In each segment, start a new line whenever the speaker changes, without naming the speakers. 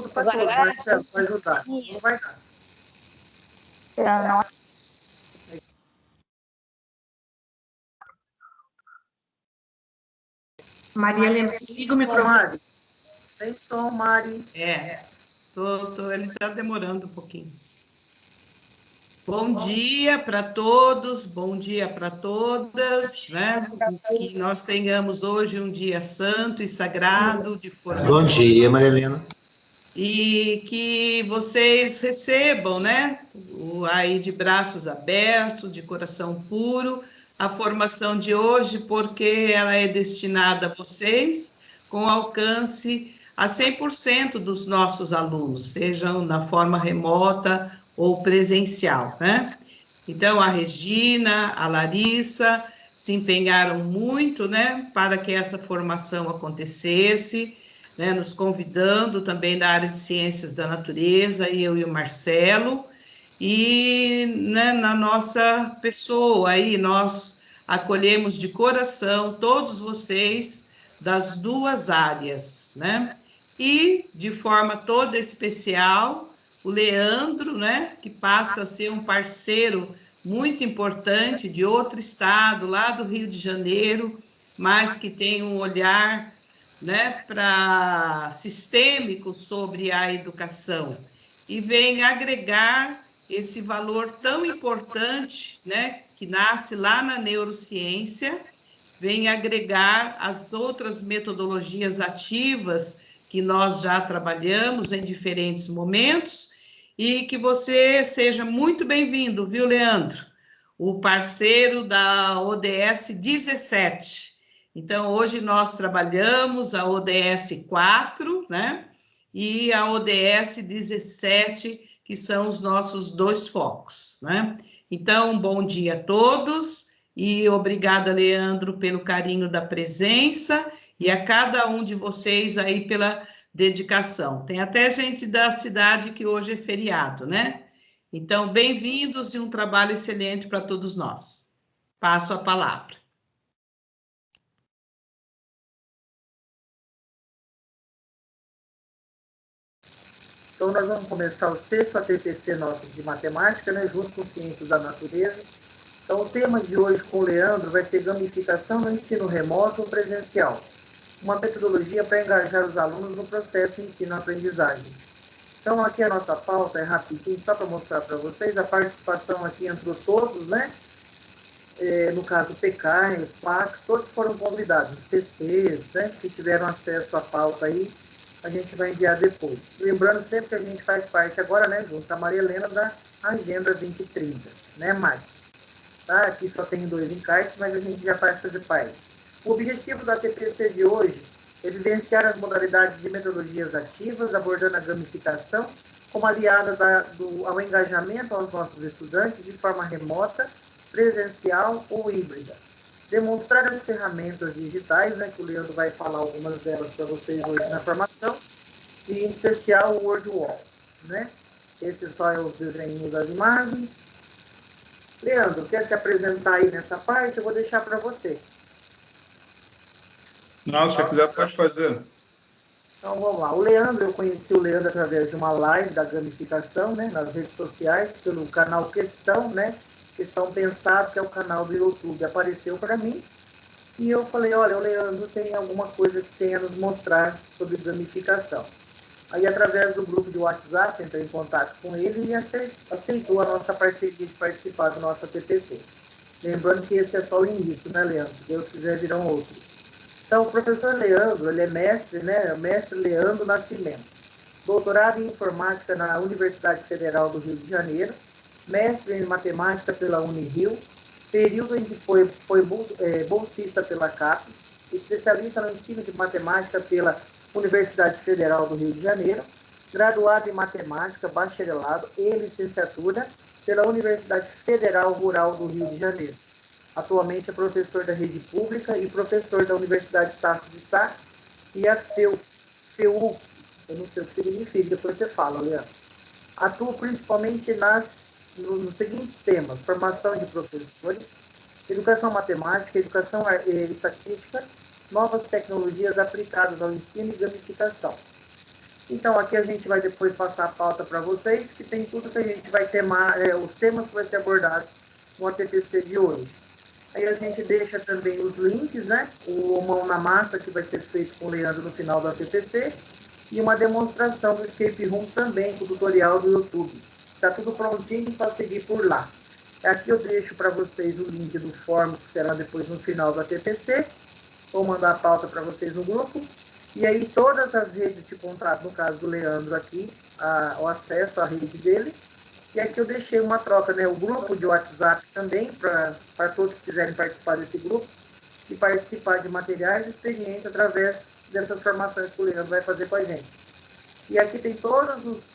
tudo para todos, Marcelo, para ajudar. Não vai dar.
Não.
Maria Helena, liga o microfone.
Sem som, Mari.
Ele está demorando um pouquinho. Bom dia para todos, bom dia para todas, né? Que nós tenhamos hoje um dia santo e sagrado de formação.
Bom dia, Maria Helena.
E que vocês recebam, né? Aí de braços abertos, de coração puro, a formação de hoje, porque ela é destinada a vocês, com alcance a 100% dos nossos alunos, sejam na forma remota ou presencial, né? Então, a Regina, a Larissa se empenharam muito, né, para que essa formação acontecesse, né, nos convidando também da área de ciências da natureza, eu e o Marcelo, e, né, na nossa pessoa, aí nós acolhemos de coração todos vocês das duas áreas, né, e de forma toda especial, o Leandro, né, que passa a ser um parceiro muito importante de outro estado, lá do Rio de Janeiro, mas que tem um olhar, né, sistêmico sobre a educação, e vem agregar esse valor tão importante, né, que nasce lá na neurociência, vem agregar as outras metodologias ativas que nós já trabalhamos em diferentes momentos, e que você seja muito bem-vindo, viu, Leandro? O parceiro da ODS 17. Então, hoje nós trabalhamos a ODS 4, né? E a ODS 17, que são os nossos dois focos, né? Então, bom dia a todos, e obrigada, Leandro, pelo carinho da presença, e a cada um de vocês aí pela dedicação. Tem até gente da cidade que hoje é feriado, né? Então, bem-vindos e um trabalho excelente para todos nós. Passo a palavra.
Então, nós vamos começar o 6º ATPC nosso de matemática, né, junto com ciências da natureza. Então, o tema de hoje com o Leandro vai ser gamificação no ensino remoto ou presencial. Uma metodologia para engajar os alunos no processo de ensino-aprendizagem. Então, aqui a nossa pauta é rapidinho, só para mostrar para vocês. A participação aqui entrou todos, né? No caso, o PECAI, os PACs, todos foram convidados. Os PCs, né, que tiveram acesso à pauta aí, a gente vai enviar depois. Lembrando sempre que a gente faz parte agora, né, junto com a Maria Helena, da Agenda 2030, né, Mari? Tá? Aqui só tem 2 encartes, mas a gente já vai fazer parte. O objetivo da TPC de hoje é vivenciar as modalidades de metodologias ativas, abordando a gamificação como aliada ao engajamento aos nossos estudantes de forma remota, presencial ou híbrida. Demonstrar as ferramentas digitais, né, que o Leandro vai falar algumas delas para vocês hoje na formação, e em especial o WordWall, né? Esse só é os desenhos das imagens. Leandro, quer se apresentar aí nessa parte? Eu vou deixar para você.
Não, se você quiser, pode fazer.
Então, vamos lá. O Leandro, eu conheci o Leandro através de uma live da gamificação, né, nas redes sociais, pelo canal Questão, né? Questão Pensado, que é o canal do YouTube. Apareceu para mim e eu falei, olha, o Leandro tem alguma coisa que tenha a nos mostrar sobre gamificação. Aí, através do grupo de WhatsApp, entrei em contato com ele e aceitou a nossa parceria de participar do nosso ATPC. Lembrando que esse é só o início, né, Leandro? Se Deus quiser, virão outros. Então, o professor Leandro, ele é mestre, né? Mestre Leandro Nascimento. Doutorado em informática na Universidade Federal do Rio de Janeiro. Mestre em matemática pela Unirio. Período em que foi bolsista pela CAPES. Especialista no ensino de matemática pela Universidade Federal do Rio de Janeiro. Graduado em matemática, bacharelado e licenciatura pela Universidade Federal Rural do Rio de Janeiro. Atualmente é professor da rede pública e professor da Universidade Estácio de Sá e a FEU, eu não sei o que significa, depois você fala, Leandro. Atua principalmente nos seguintes temas: formação de professores, educação matemática, educação estatística, novas tecnologias aplicadas ao ensino e gamificação. Então, aqui a gente vai depois passar a pauta para vocês, que tem tudo que a gente vai ter, os temas que vão ser abordados no ATPC de hoje. Aí a gente deixa também os links, né? O Mão na Massa, que vai ser feito com o Leandro no final do ATPC, e uma demonstração do Escape Room também, com o tutorial do YouTube. Está tudo prontinho, só seguir por lá. Aqui eu deixo para vocês o link do Forms, que será depois no final do ATPC. Vou mandar a pauta para vocês no grupo. E aí todas as redes de contato, no caso do Leandro aqui, o acesso à rede dele. E aqui eu deixei uma troca, né? O grupo de WhatsApp também, para todos que quiserem participar desse grupo e participar de materiais e experiência através dessas formações que o Leandro vai fazer com a gente. E aqui tem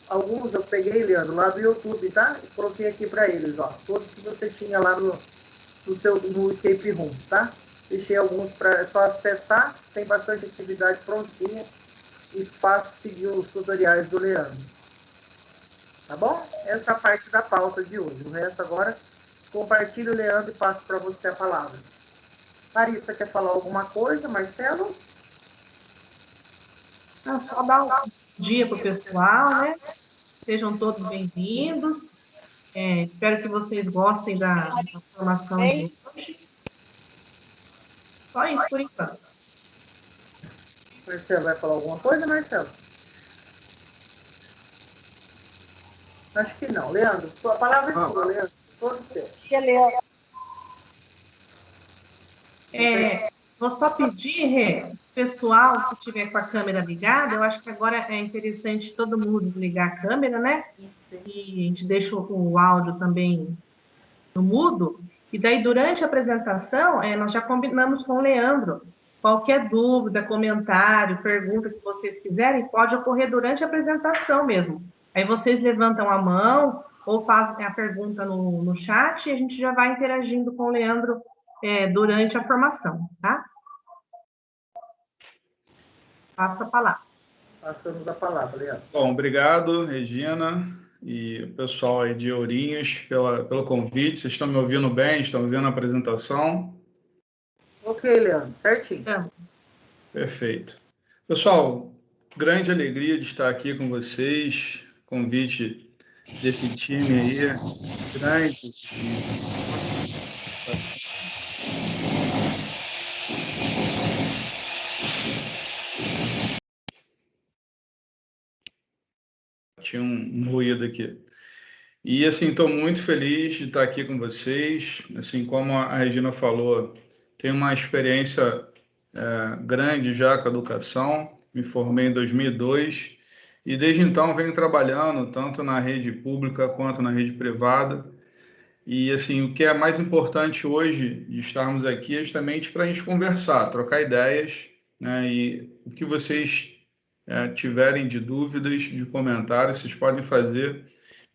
alguns eu peguei, Leandro, lá do YouTube, tá? E coloquei aqui para eles, ó. Todos que você tinha lá no Escape Room, tá? Deixei alguns para só acessar, tem bastante atividade prontinha e fácil seguir os tutoriais do Leandro. Tá bom? Essa é a parte da pauta de hoje. O resto agora, compartilho o Leandro e passo para você a palavra. Larissa, quer falar alguma coisa? Marcelo?
Não, só dar um bom dia para o pessoal, né? Sejam todos bem-vindos. Espero que vocês gostem da formação de hoje. Só isso por enquanto.
Marcelo, vai falar alguma coisa, Marcelo? Acho que não. Leandro, a palavra é sua, Leandro. Todo seu.
Vou só pedir, pessoal que estiver com a câmera ligada, eu acho que agora é interessante todo mundo desligar a câmera, né?
Sim.
E a gente deixa o áudio também no mudo. E daí, durante a apresentação, nós já combinamos com o Leandro. Qualquer dúvida, comentário, pergunta que vocês quiserem, pode ocorrer durante a apresentação mesmo. Aí vocês levantam a mão ou fazem a pergunta no chat e a gente já vai interagindo com o Leandro durante a formação, tá? Passo a palavra.
Passamos a palavra, Leandro.
Bom, obrigado, Regina, e o pessoal aí de Ourinhos pelo convite. Vocês estão me ouvindo bem? Estão ouvindo a apresentação?
Ok, Leandro, certinho.
Estamos.
Perfeito. Pessoal, grande alegria de estar aqui com vocês. Convite desse time aí, grande. Tinha um ruído aqui. E, assim, estou muito feliz de estar aqui com vocês. Assim, como a Regina falou, tenho uma experiência grande já com a educação. Me formei em 2002 e, desde então, venho trabalhando tanto na rede pública quanto na rede privada. E, assim, o que é mais importante hoje de estarmos aqui é justamente para a gente conversar, trocar ideias, né? E o que vocês tiverem de dúvidas, de comentários, vocês podem fazer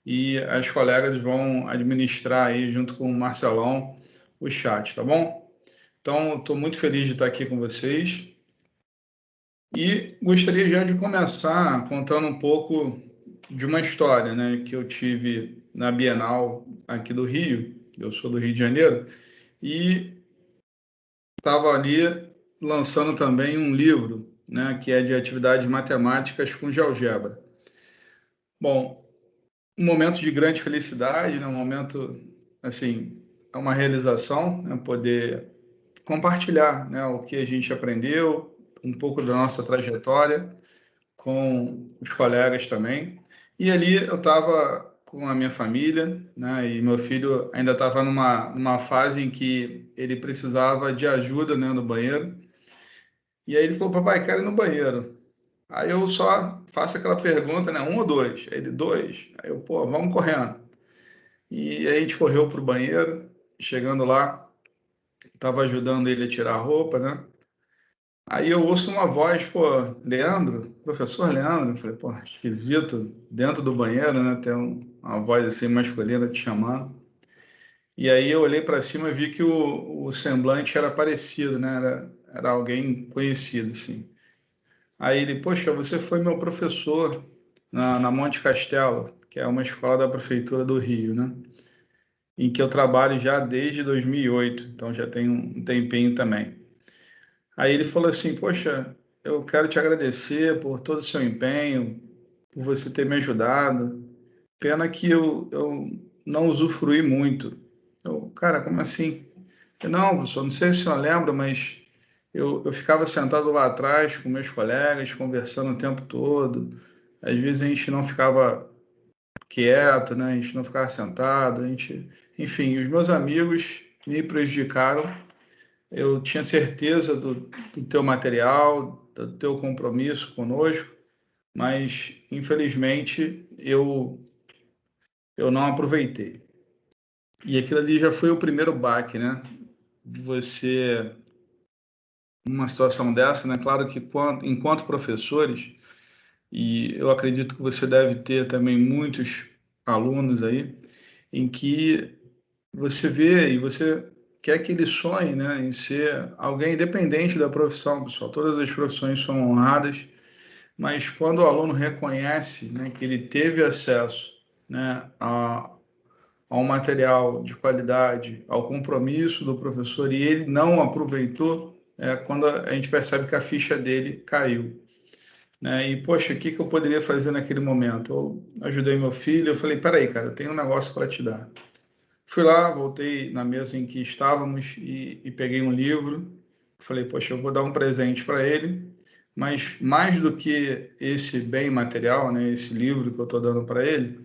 e as colegas vão administrar aí, junto com o Marcelão, o chat, tá bom? Então, estou muito feliz de estar aqui com vocês e gostaria já de começar contando um pouco de uma história, né, que eu tive na Bienal aqui do Rio. Eu sou do Rio de Janeiro e estava ali lançando também um livro, né, que é de atividades matemáticas com GeoGebra. Bom, um momento de grande felicidade, né? Um momento, assim, é uma realização, né? Poder compartilhar, né, o que a gente aprendeu, um pouco da nossa trajetória com os colegas também. E ali eu estava com a minha família, né, e meu filho ainda estava numa fase em que ele precisava de ajuda, né, no banheiro. E aí ele falou: papai, quero ir no banheiro. Aí eu só faço aquela pergunta, né, um ou dois? Aí ele: dois. Aí eu: pô, vamos correndo. E a gente correu para o banheiro. Chegando lá, estava ajudando ele a tirar a roupa, né? Aí eu ouço uma voz: pô, Leandro, professor Leandro. Eu falei: pô, esquisito, dentro do banheiro, né? Tem uma voz assim masculina te chamando. E aí eu olhei para cima e vi que o semblante era parecido, né? Era alguém conhecido, assim. Aí ele: poxa, você foi meu professor na Monte Castelo, que é uma escola da prefeitura do Rio, né? Em que eu trabalho já desde 2008, então já tem um tempinho também. Aí ele falou assim: poxa, eu quero te agradecer por todo o seu empenho, por você ter me ajudado. Pena que eu não usufruí muito. Cara, como assim? Não, professor, não sei se o senhor lembra, mas eu ficava sentado lá atrás com meus colegas, conversando o tempo todo. Às vezes a gente não ficava quieto, né? A gente não ficava sentado, a gente... Enfim, os meus amigos me prejudicaram. Eu tinha certeza do teu material, do teu compromisso conosco, mas, infelizmente, eu não aproveitei. E aquilo ali já foi o primeiro baque, né? De você, numa situação dessa, né? Claro que enquanto professores, e eu acredito que você deve ter também muitos alunos aí, em que você vê e você quer que ele sonhe, né, em ser alguém independente da profissão, pessoal. Todas as profissões são honradas, mas quando o aluno reconhece, né, que ele teve acesso, né, a um material de qualidade, ao compromisso do professor e ele não aproveitou, é quando a gente percebe que a ficha dele caiu. Né? E, poxa, o que eu poderia fazer naquele momento? Eu ajudei meu filho, eu falei, peraí, cara, eu tenho um negócio para te dar. Fui lá, voltei na mesa em que estávamos e peguei um livro. Falei, poxa, eu vou dar um presente para ele, mas mais do que esse bem material, né, esse livro que eu estou dando para ele,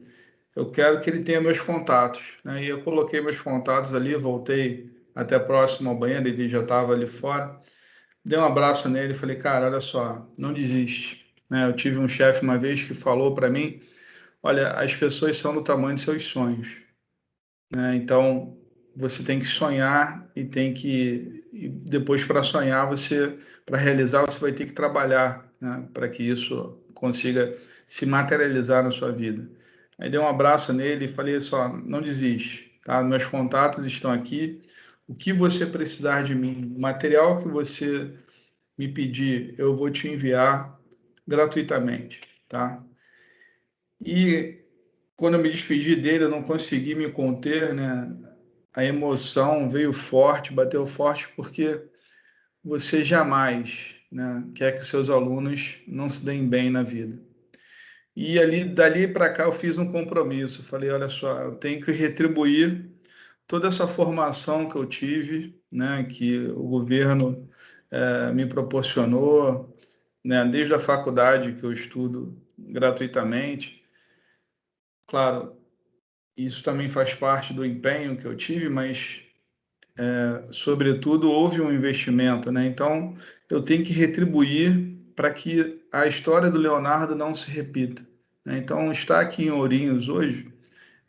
eu quero que ele tenha meus contatos. Né? E eu coloquei meus contatos ali, voltei até próximo ao banheiro, ele já estava ali fora. Dei um abraço nele e falei, cara, olha só, não desiste. Né? Eu tive um chefe uma vez que falou para mim, olha, as pessoas são do tamanho de seus sonhos. Né? Então, você tem que sonhar e tem que... E depois, para sonhar, para realizar, você vai ter que trabalhar, né? Para que isso consiga se materializar na sua vida. Aí dei um abraço nele e falei só, não desiste, tá? Meus contatos estão aqui. O que você precisar de mim, o material que você me pedir, eu vou te enviar gratuitamente, tá? E quando eu me despedi dele, eu não consegui me conter, né? A emoção veio forte, bateu forte, porque você jamais, né, quer que seus alunos não se deem bem na vida. E dali para cá eu fiz um compromisso. Falei, olha só, eu tenho que retribuir toda essa formação que eu tive, né, que o governo me proporcionou, né, desde a faculdade que eu estudo gratuitamente. Claro, isso também faz parte do empenho que eu tive, mas sobretudo, houve um investimento, né? Então, eu tenho que retribuir para que a história do Leonardo não se repita. Né? Então, estar aqui em Ourinhos hoje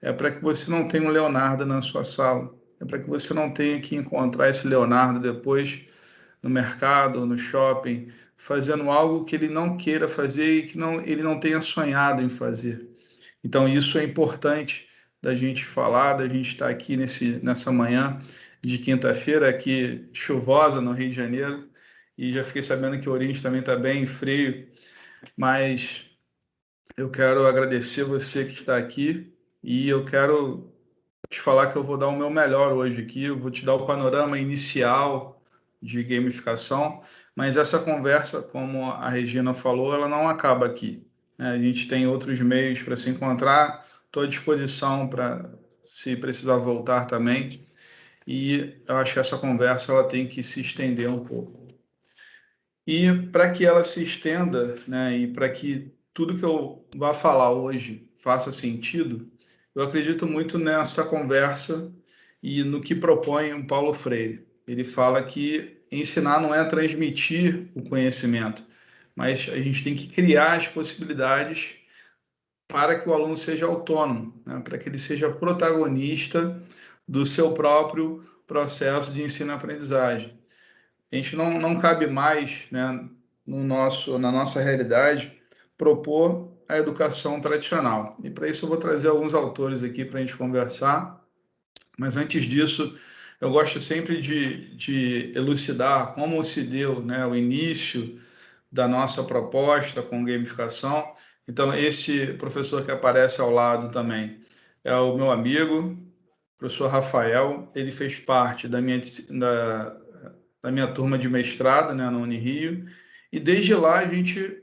é para que você não tenha um Leonardo na sua sala, é para que você não tenha que encontrar esse Leonardo depois no mercado, no shopping, fazendo algo que ele não queira fazer e que ele não tenha sonhado em fazer. Então, isso é importante da gente falar, da gente estar aqui nessa manhã de quinta-feira, aqui chuvosa no Rio de Janeiro, e já fiquei sabendo que o Oriente também está bem frio, mas eu quero agradecer você que está aqui e eu quero te falar que eu vou dar o meu melhor hoje aqui, eu vou te dar o panorama inicial de gamificação, mas essa conversa, como a Regina falou, ela não acaba aqui. Né? A gente tem outros meios para se encontrar, estou à disposição para, se precisar voltar também, e eu acho que essa conversa ela tem que se estender um pouco. E para que ela se estenda, né, e para que tudo que eu vá falar hoje faça sentido, eu acredito muito nessa conversa e no que propõe o Paulo Freire. Ele fala que ensinar não é transmitir o conhecimento, mas a gente tem que criar as possibilidades para que o aluno seja autônomo, né, para que ele seja protagonista do seu próprio processo de ensino-aprendizagem. A gente não cabe mais, né, na nossa realidade, propor a educação tradicional. E para isso eu vou trazer alguns autores aqui para a gente conversar, mas antes disso, eu gosto sempre de elucidar como se deu, né, o início da nossa proposta com gamificação. Então, esse professor que aparece ao lado também é o meu amigo, professor Rafael. Ele fez parte da minha turma de mestrado, né, na Unirio, e desde lá a gente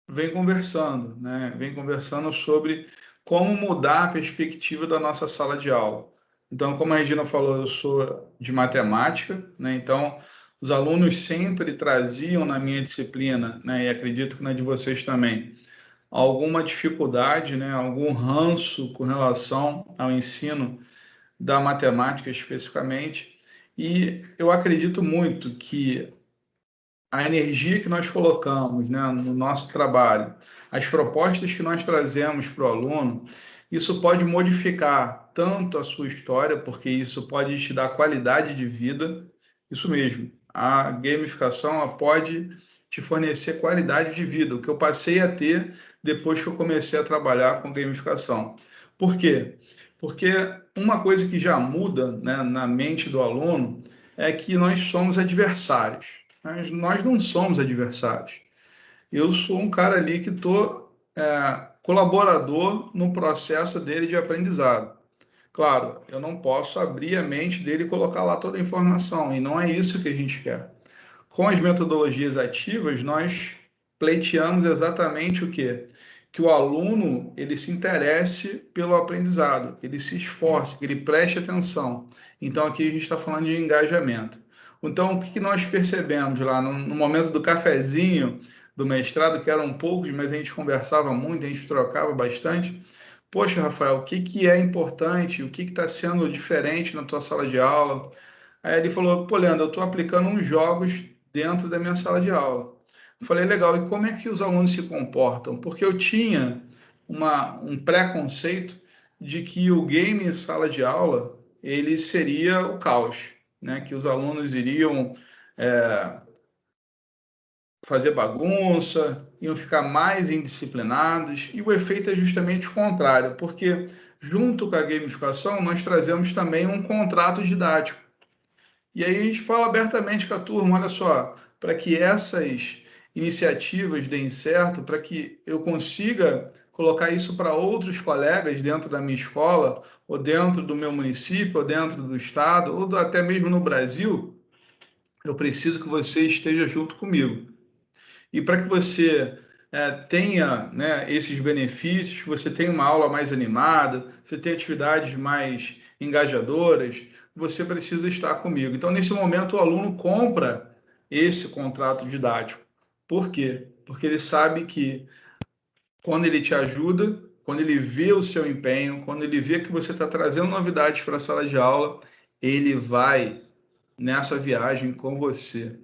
vem conversando, né? Vem conversando sobre como mudar a perspectiva da nossa sala de aula. Então, como a Regina falou, eu sou de matemática, né? Então, os alunos sempre traziam na minha disciplina, né? E acredito que na de vocês também, alguma dificuldade, né? Algum ranço com relação ao ensino da matemática especificamente. E eu acredito muito que a energia que nós colocamos, né, no nosso trabalho, as propostas que nós trazemos para o aluno, isso pode modificar tanto a sua história, porque isso pode te dar qualidade de vida, isso mesmo, a gamificação ela pode te fornecer qualidade de vida, o que eu passei a ter depois que eu comecei a trabalhar com gamificação. Por quê? Porque uma coisa que já muda, né, na mente do aluno é que nós somos adversários. Mas nós não somos adversários. Eu sou um cara ali que estou colaborador no processo dele de aprendizado. Claro, eu não posso abrir a mente dele e colocar lá toda a informação, e não é isso que a gente quer. Com as metodologias ativas, nós pleiteamos exatamente o quê? Que o aluno ele se interesse pelo aprendizado, que ele se esforce, que ele preste atenção. Então, aqui a gente está falando de engajamento. Então, o que nós percebemos lá no momento do cafezinho do mestrado, que eram poucos, mas a gente conversava muito, a gente trocava bastante. Poxa, Rafael, o que é importante? O que está sendo diferente na tua sala de aula? Aí ele falou, pô, Leandro, eu estou aplicando uns jogos dentro da minha sala de aula. Eu falei, legal, e como é que os alunos se comportam? Porque eu tinha um preconceito de que o game em sala de aula, ele seria o caos, né? Que os alunos iriam fazer bagunça, iam ficar mais indisciplinados, e o efeito é justamente o contrário, porque junto com a gamificação, nós trazemos também um contrato didático. E aí a gente fala abertamente com a turma, olha só, para que essas iniciativas deem certo, para que eu consiga colocar isso para outros colegas dentro da minha escola, ou dentro do meu município, ou dentro do estado, ou até mesmo no Brasil, eu preciso que você esteja junto comigo. E para que você tenha, né, esses benefícios, que você tenha uma aula mais animada, você tenha atividades mais engajadoras, você precisa estar comigo. Então, nesse momento, o aluno compra esse contrato didático. Por quê? Porque ele sabe que quando ele te ajuda, quando ele vê o seu empenho, quando ele vê que você está trazendo novidades para a sala de aula, ele vai nessa viagem com você,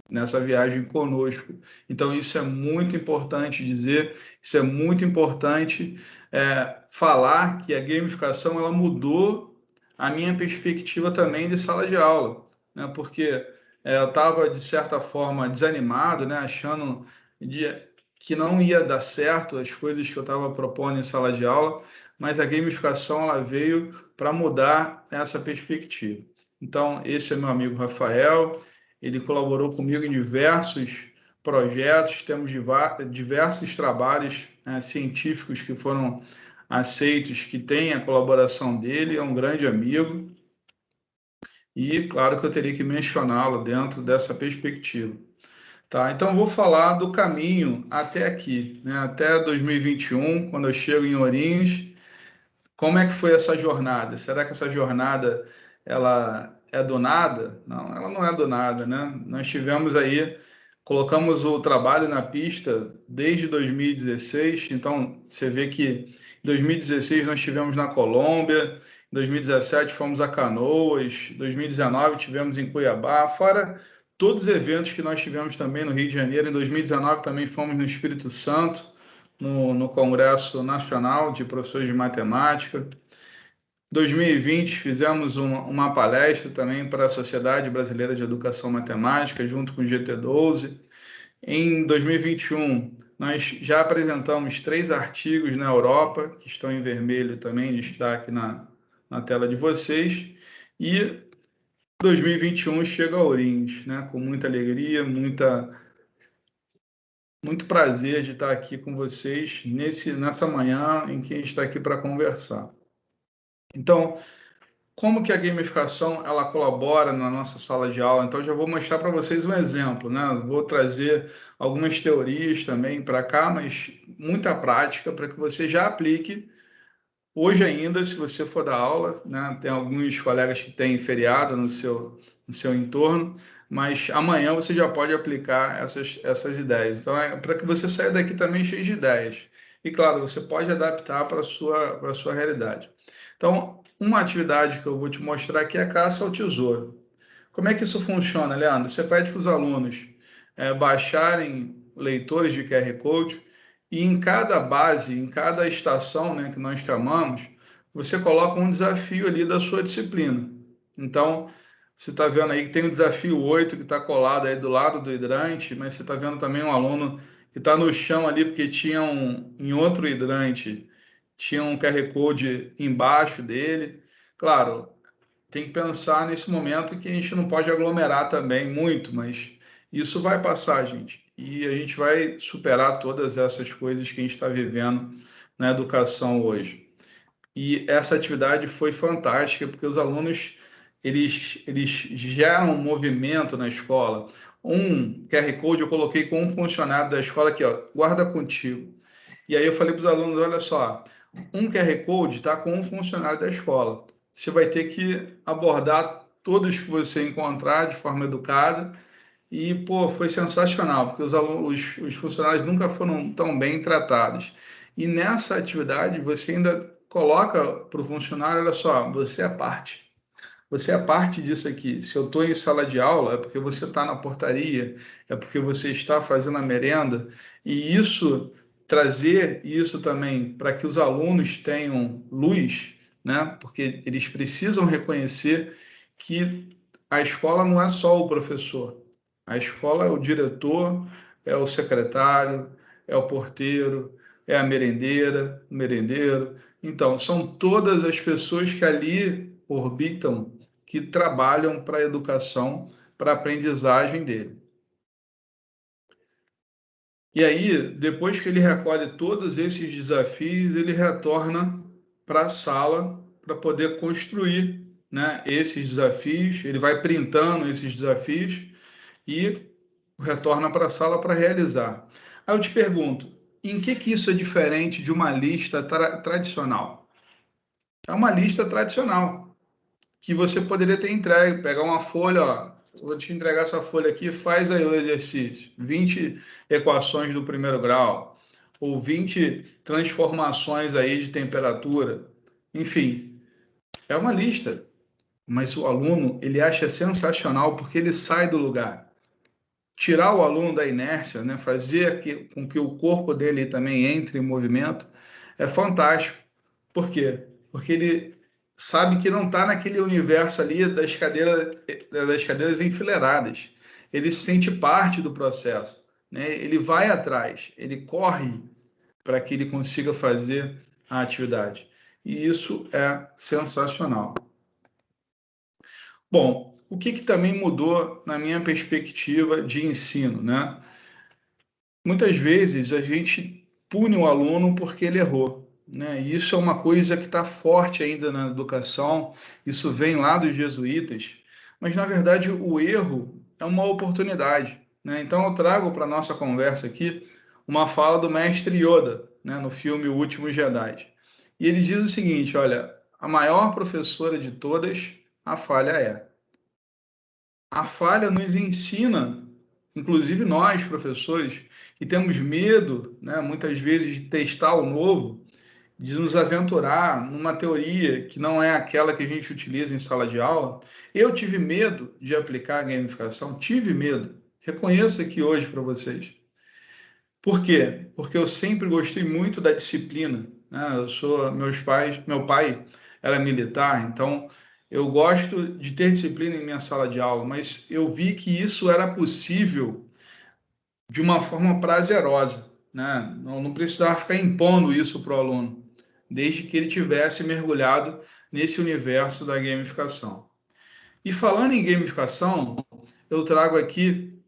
nessa viagem conosco. Então, isso é muito importante dizer, isso é muito importante falar que a gamificação ela mudou a minha perspectiva também de sala de aula, né? Porque eu estava, de certa forma, desanimado, né? Achando de, que não ia dar certo as coisas que eu estava propondo em sala de aula, mas a gamificação ela veio para mudar essa perspectiva. Então, esse é meu amigo Rafael, ele colaborou comigo em diversos projetos, temos diversos trabalhos científicos que foram aceitos, que têm a colaboração dele, é um grande amigo, e claro que eu teria que mencioná-lo dentro dessa perspectiva. Tá, então vou falar do caminho até aqui, né, até 2021, quando eu chego em Ourinhos. Como é que foi essa jornada? Será que essa jornada ela é do nada? Não, ela não é do nada, né? Nós tivemos aí, colocamos o trabalho na pista desde 2016, então você vê que em 2016 nós tivemos na Colômbia, em 2017 fomos a Canoas, em 2019 tivemos em Cuiabá, fora todos os eventos que nós tivemos também no Rio de Janeiro, em 2019 também fomos no Espírito Santo, no Congresso Nacional de Professores de Matemática. Em 2020, fizemos uma palestra também para a Sociedade Brasileira de Educação Matemática, junto com o GT12. Em 2021, nós já apresentamos 3 artigos na Europa, que estão em vermelho também, destaque na tela de vocês. E 2021 chega a Ourinhos, né? Com muita alegria, muito prazer de estar aqui com vocês nessa manhã em que a gente está aqui para conversar. Então, como que a gamificação ela colabora na nossa sala de aula. Então, já vou mostrar para vocês um exemplo, né? Vou trazer algumas teorias também para cá, mas muita prática para que você já aplique hoje ainda, se você for dar aula, né? Tem alguns colegas que têm feriado no seu entorno, mas amanhã você já pode aplicar essas ideias. Então, é para que você saia daqui também cheio de ideias. E, claro, você pode adaptar para a sua realidade. Então, uma atividade que eu vou te mostrar aqui é a caça ao tesouro. Como é que isso funciona, Leandro? Você pede para os alunos baixarem leitores de QR Code e em cada base, em cada estação, né, que nós chamamos, você coloca um desafio ali da sua disciplina. Então, você está vendo aí que tem o desafio 8 que está colado aí do lado do hidrante, mas você está vendo também um aluno que está no chão ali porque tinha em outro hidrante, tinha um QR Code embaixo dele. Claro, tem que pensar nesse momento que a gente não pode aglomerar também muito, mas isso vai passar, gente. E a gente vai superar todas essas coisas que a gente está vivendo na educação hoje. E essa atividade foi fantástica, porque os alunos, eles geram um movimento na escola. Um QR Code eu coloquei com um funcionário da escola aqui, ó, guarda contigo. E aí eu falei para os alunos, olha só, um QR Code está com um funcionário da escola. Você vai ter que abordar todos que você encontrar de forma educada. E, pô, foi sensacional, porque os funcionários nunca foram tão bem tratados. E nessa atividade, você ainda coloca para o funcionário, olha só, você é parte. Você é parte disso aqui. Se eu estou em sala de aula, é porque você está na portaria, é porque você está fazendo a merenda. E isso, trazer isso também para que os alunos tenham luz, né? Porque eles precisam reconhecer que a escola não é só o professor. A escola é o diretor, é o secretário, é o porteiro, é a merendeira, o merendeiro. Então, são todas as pessoas que ali orbitam, que trabalham para a educação, para a aprendizagem dele. E aí, depois que ele recolhe todos esses desafios, ele retorna para a sala para poder construir, né, esses desafios. Ele vai printando esses desafios e retorna para a sala para realizar. Aí eu te pergunto, em que isso é diferente de uma lista tradicional? É uma lista tradicional que você poderia ter entregue, pegar uma folha, ó, vou te entregar essa folha aqui, faz aí o exercício, 20 equações do primeiro grau, ou 20 transformações aí de temperatura, enfim, é uma lista, mas o aluno, ele acha sensacional porque ele sai do lugar. Tirar o aluno da inércia, né, fazer com que o corpo dele também entre em movimento, é fantástico. Por quê? Porque ele sabe que não está naquele universo ali das cadeiras enfileiradas. Ele se sente parte do processo, né? Ele vai atrás, ele corre para que ele consiga fazer a atividade. E isso é sensacional. Bom, o que também mudou na minha perspectiva de ensino, né? Muitas vezes a gente pune o aluno porque ele errou, né? E isso é uma coisa que está forte ainda na educação, isso vem lá dos jesuítas, mas na verdade o erro é uma oportunidade, né? Então eu trago para a nossa conversa aqui uma fala do mestre Yoda, né, no filme O Último Jedi. E ele diz o seguinte, olha, a maior professora de todas, a falha é. A falha nos ensina, inclusive nós, professores, que temos medo, né, muitas vezes, de testar o novo, de nos aventurar numa teoria que não é aquela que a gente utiliza em sala de aula. Eu tive medo de aplicar a gamificação, tive medo. Reconheço aqui hoje para vocês. Por quê? Porque eu sempre gostei muito da disciplina, né? Meu pai era militar, então eu gosto de ter disciplina em minha sala de aula, mas eu vi que isso era possível de uma forma prazerosa, né? Não precisava ficar impondo isso para o aluno, desde que ele tivesse mergulhado nesse universo da gamificação. E falando em gamificação, eu trago aqui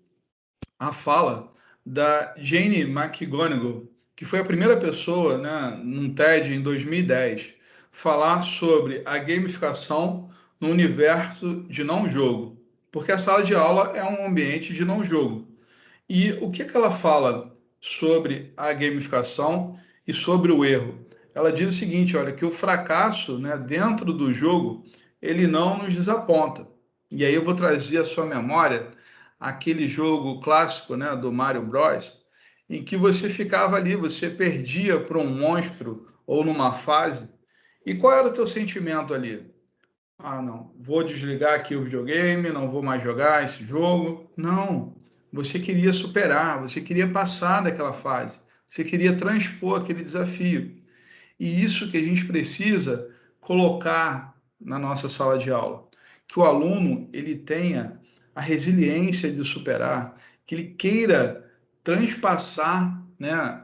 a fala da Jane McGonigal, que foi a primeira pessoa, né, num TED em 2010, falar sobre a gamificação no universo de não jogo, porque a sala de aula é um ambiente de não jogo. E o que ela fala sobre a gamificação e sobre o erro? Ela diz o seguinte, olha, que o fracasso, né, dentro do jogo, ele não nos desaponta. E aí eu vou trazer à sua memória aquele jogo clássico, né, do Mario Bros, em que você ficava ali, você perdia para um monstro ou numa fase. E qual era o teu sentimento ali? Ah, não, vou desligar aqui o videogame, não vou mais jogar esse jogo. Não, você queria superar, você queria passar daquela fase, você queria transpor aquele desafio. E isso que a gente precisa colocar na nossa sala de aula, que o aluno ele tenha a resiliência de superar, que ele queira transpassar, né,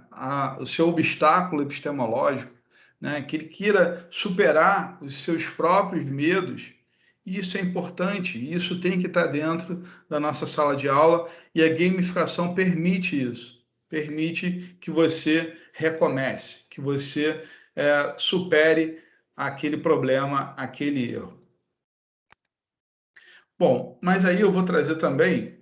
o seu obstáculo epistemológico, né, que ele queira superar os seus próprios medos. E isso é importante, isso tem que estar dentro da nossa sala de aula e a gamificação permite isso, permite que você recomece, que você supere aquele problema, aquele erro. Bom, mas aí eu vou trazer também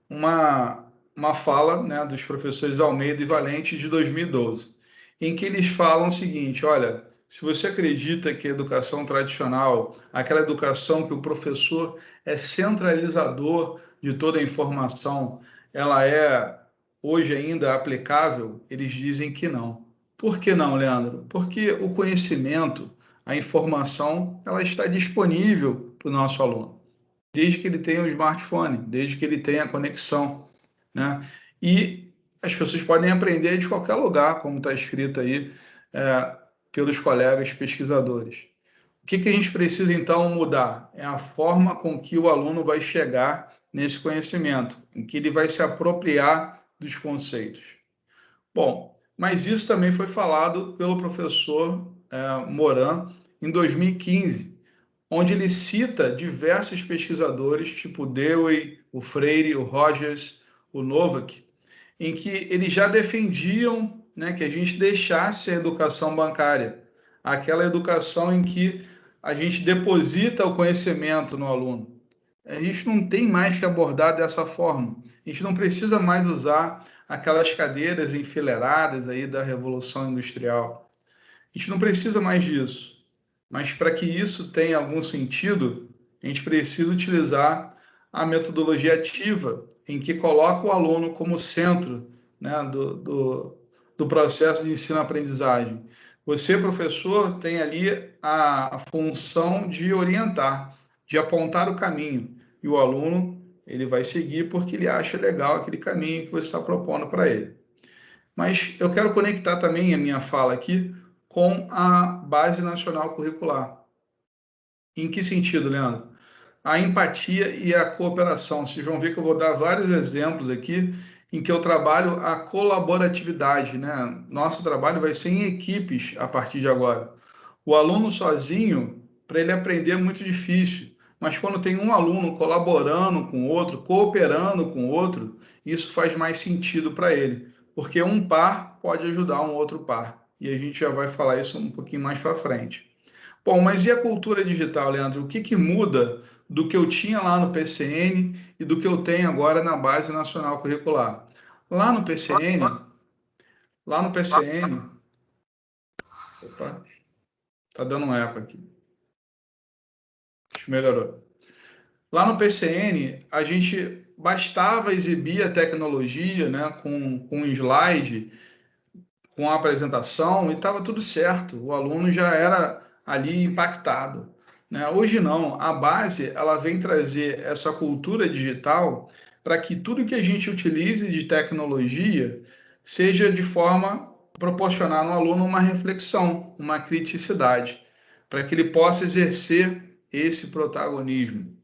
uma fala, né, dos professores Almeida e Valente de 2012, em que eles falam o seguinte, olha, se você acredita que a educação tradicional, aquela educação que o professor é centralizador de toda a informação, ela é hoje ainda aplicável, eles dizem que não. Por que não, Leandro? Porque o conhecimento, a informação, ela está disponível para o nosso aluno desde que ele tenha um smartphone, desde que ele tenha a conexão, né? E as pessoas podem aprender de qualquer lugar, como está escrito aí pelos colegas pesquisadores. O que a gente precisa, então, mudar? É a forma com que o aluno vai chegar nesse conhecimento, em que ele vai se apropriar dos conceitos. Bom, mas isso também foi falado pelo professor Moran em 2015, onde ele cita diversos pesquisadores, tipo o Dewey, o Freire, o Rogers, o Novak, em que eles já defendiam, né, que a gente deixasse a educação bancária, aquela educação em que a gente deposita o conhecimento no aluno. A gente não tem mais que abordar dessa forma. A gente não precisa mais usar aquelas cadeiras enfileiradas aí da Revolução Industrial. A gente não precisa mais disso. Mas para que isso tenha algum sentido, a gente precisa utilizar a metodologia ativa, em que coloca o aluno como centro, né, do processo de ensino-aprendizagem. Você, professor, tem ali a função de orientar, de apontar o caminho, e o aluno ele vai seguir porque ele acha legal aquele caminho que você está propondo para ele. Mas eu quero conectar também a minha fala aqui com a Base Nacional Curricular. Em que sentido, Leandro? A empatia e a cooperação. Vocês vão ver que eu vou dar vários exemplos aqui em que eu trabalho a colaboratividade, né? Nosso trabalho vai ser em equipes a partir de agora. O aluno sozinho, para ele aprender é muito difícil, mas quando tem um aluno colaborando com o outro, cooperando com o outro, isso faz mais sentido para ele, porque um par pode ajudar um outro par. E a gente já vai falar isso um pouquinho mais para frente. Bom, mas e a cultura digital, Leandro? O que muda do que eu tinha lá no PCN e do que eu tenho agora na Base Nacional Curricular? Lá no PCN, opa, tá dando um eco aqui. Acho que melhorou. Lá no PCN, a gente bastava exibir a tecnologia, né, com um slide, com a apresentação, e estava tudo certo. O aluno já era ali impactado, né? Hoje não. A base ela vem trazer essa cultura digital para que tudo que a gente utilize de tecnologia seja de forma a proporcionar no aluno uma reflexão, uma criticidade, para que ele possa exercer esse protagonismo.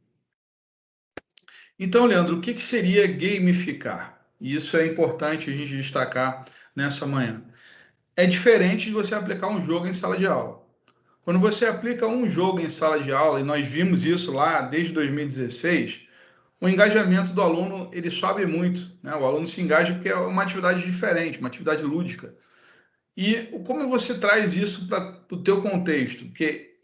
Então, Leandro, o que seria gamificar? E isso é importante a gente destacar nessa manhã. É diferente de você aplicar um jogo em sala de aula. Quando você aplica um jogo em sala de aula, e nós vimos isso lá desde 2016, o engajamento do aluno ele sobe muito, né? O aluno se engaja porque é uma atividade diferente, uma atividade lúdica. E como você traz isso para o teu contexto? Porque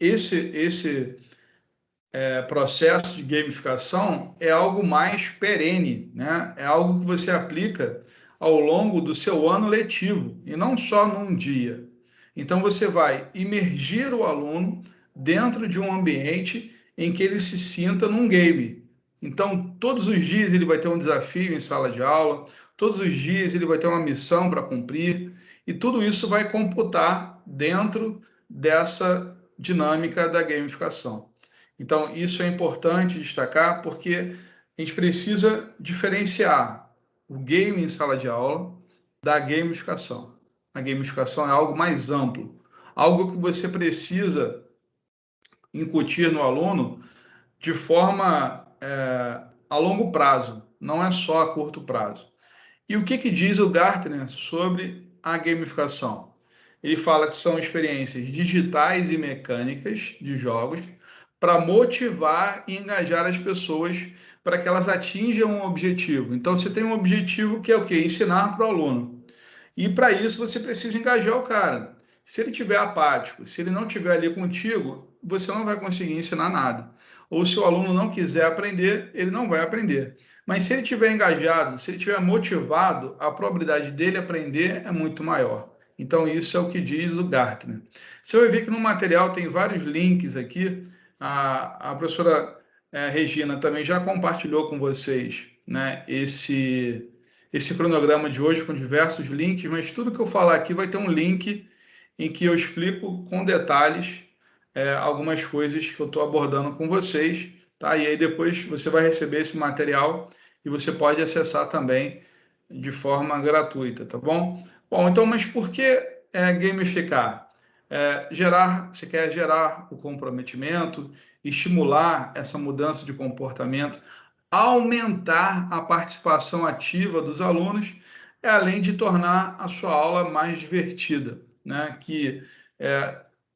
processo de gamificação é algo mais perene, né? É algo que você aplica ao longo do seu ano letivo e não só num dia. Então você vai imergir o aluno dentro de um ambiente em que ele se sinta num game. Então todos os dias ele vai ter um desafio em sala de aula, todos os dias ele vai ter uma missão para cumprir e tudo isso vai computar dentro dessa dinâmica da gamificação. Então, isso é importante destacar porque a gente precisa diferenciar o game em sala de aula da gamificação. A gamificação é algo mais amplo, algo que você precisa incutir no aluno de forma a longo prazo, não é só a curto prazo. E o que diz o Gartner sobre a gamificação? Ele fala que são experiências digitais e mecânicas de jogos para motivar e engajar as pessoas para que elas atinjam um objetivo. Então, você tem um objetivo que é o quê? Ensinar para o aluno. E para isso você precisa engajar o cara. Se ele estiver apático, se ele não estiver ali contigo, você não vai conseguir ensinar nada. Ou se o aluno não quiser aprender, ele não vai aprender. Mas se ele estiver engajado, se ele estiver motivado, a probabilidade dele aprender é muito maior. Então, isso é o que diz o Gartner. Você vai ver que no material tem vários links aqui. A professora Regina também já compartilhou com vocês, né, esse cronograma de hoje com diversos links, mas tudo que eu falar aqui vai ter um link em que eu explico com detalhes algumas coisas que eu estou abordando com vocês, tá? E aí depois você vai receber esse material e você pode acessar também de forma gratuita, tá bom? Bom, então, mas por que gamificar? Você quer gerar o comprometimento, estimular essa mudança de comportamento, aumentar a participação ativa dos alunos, além de tornar a sua aula mais divertida, né? Que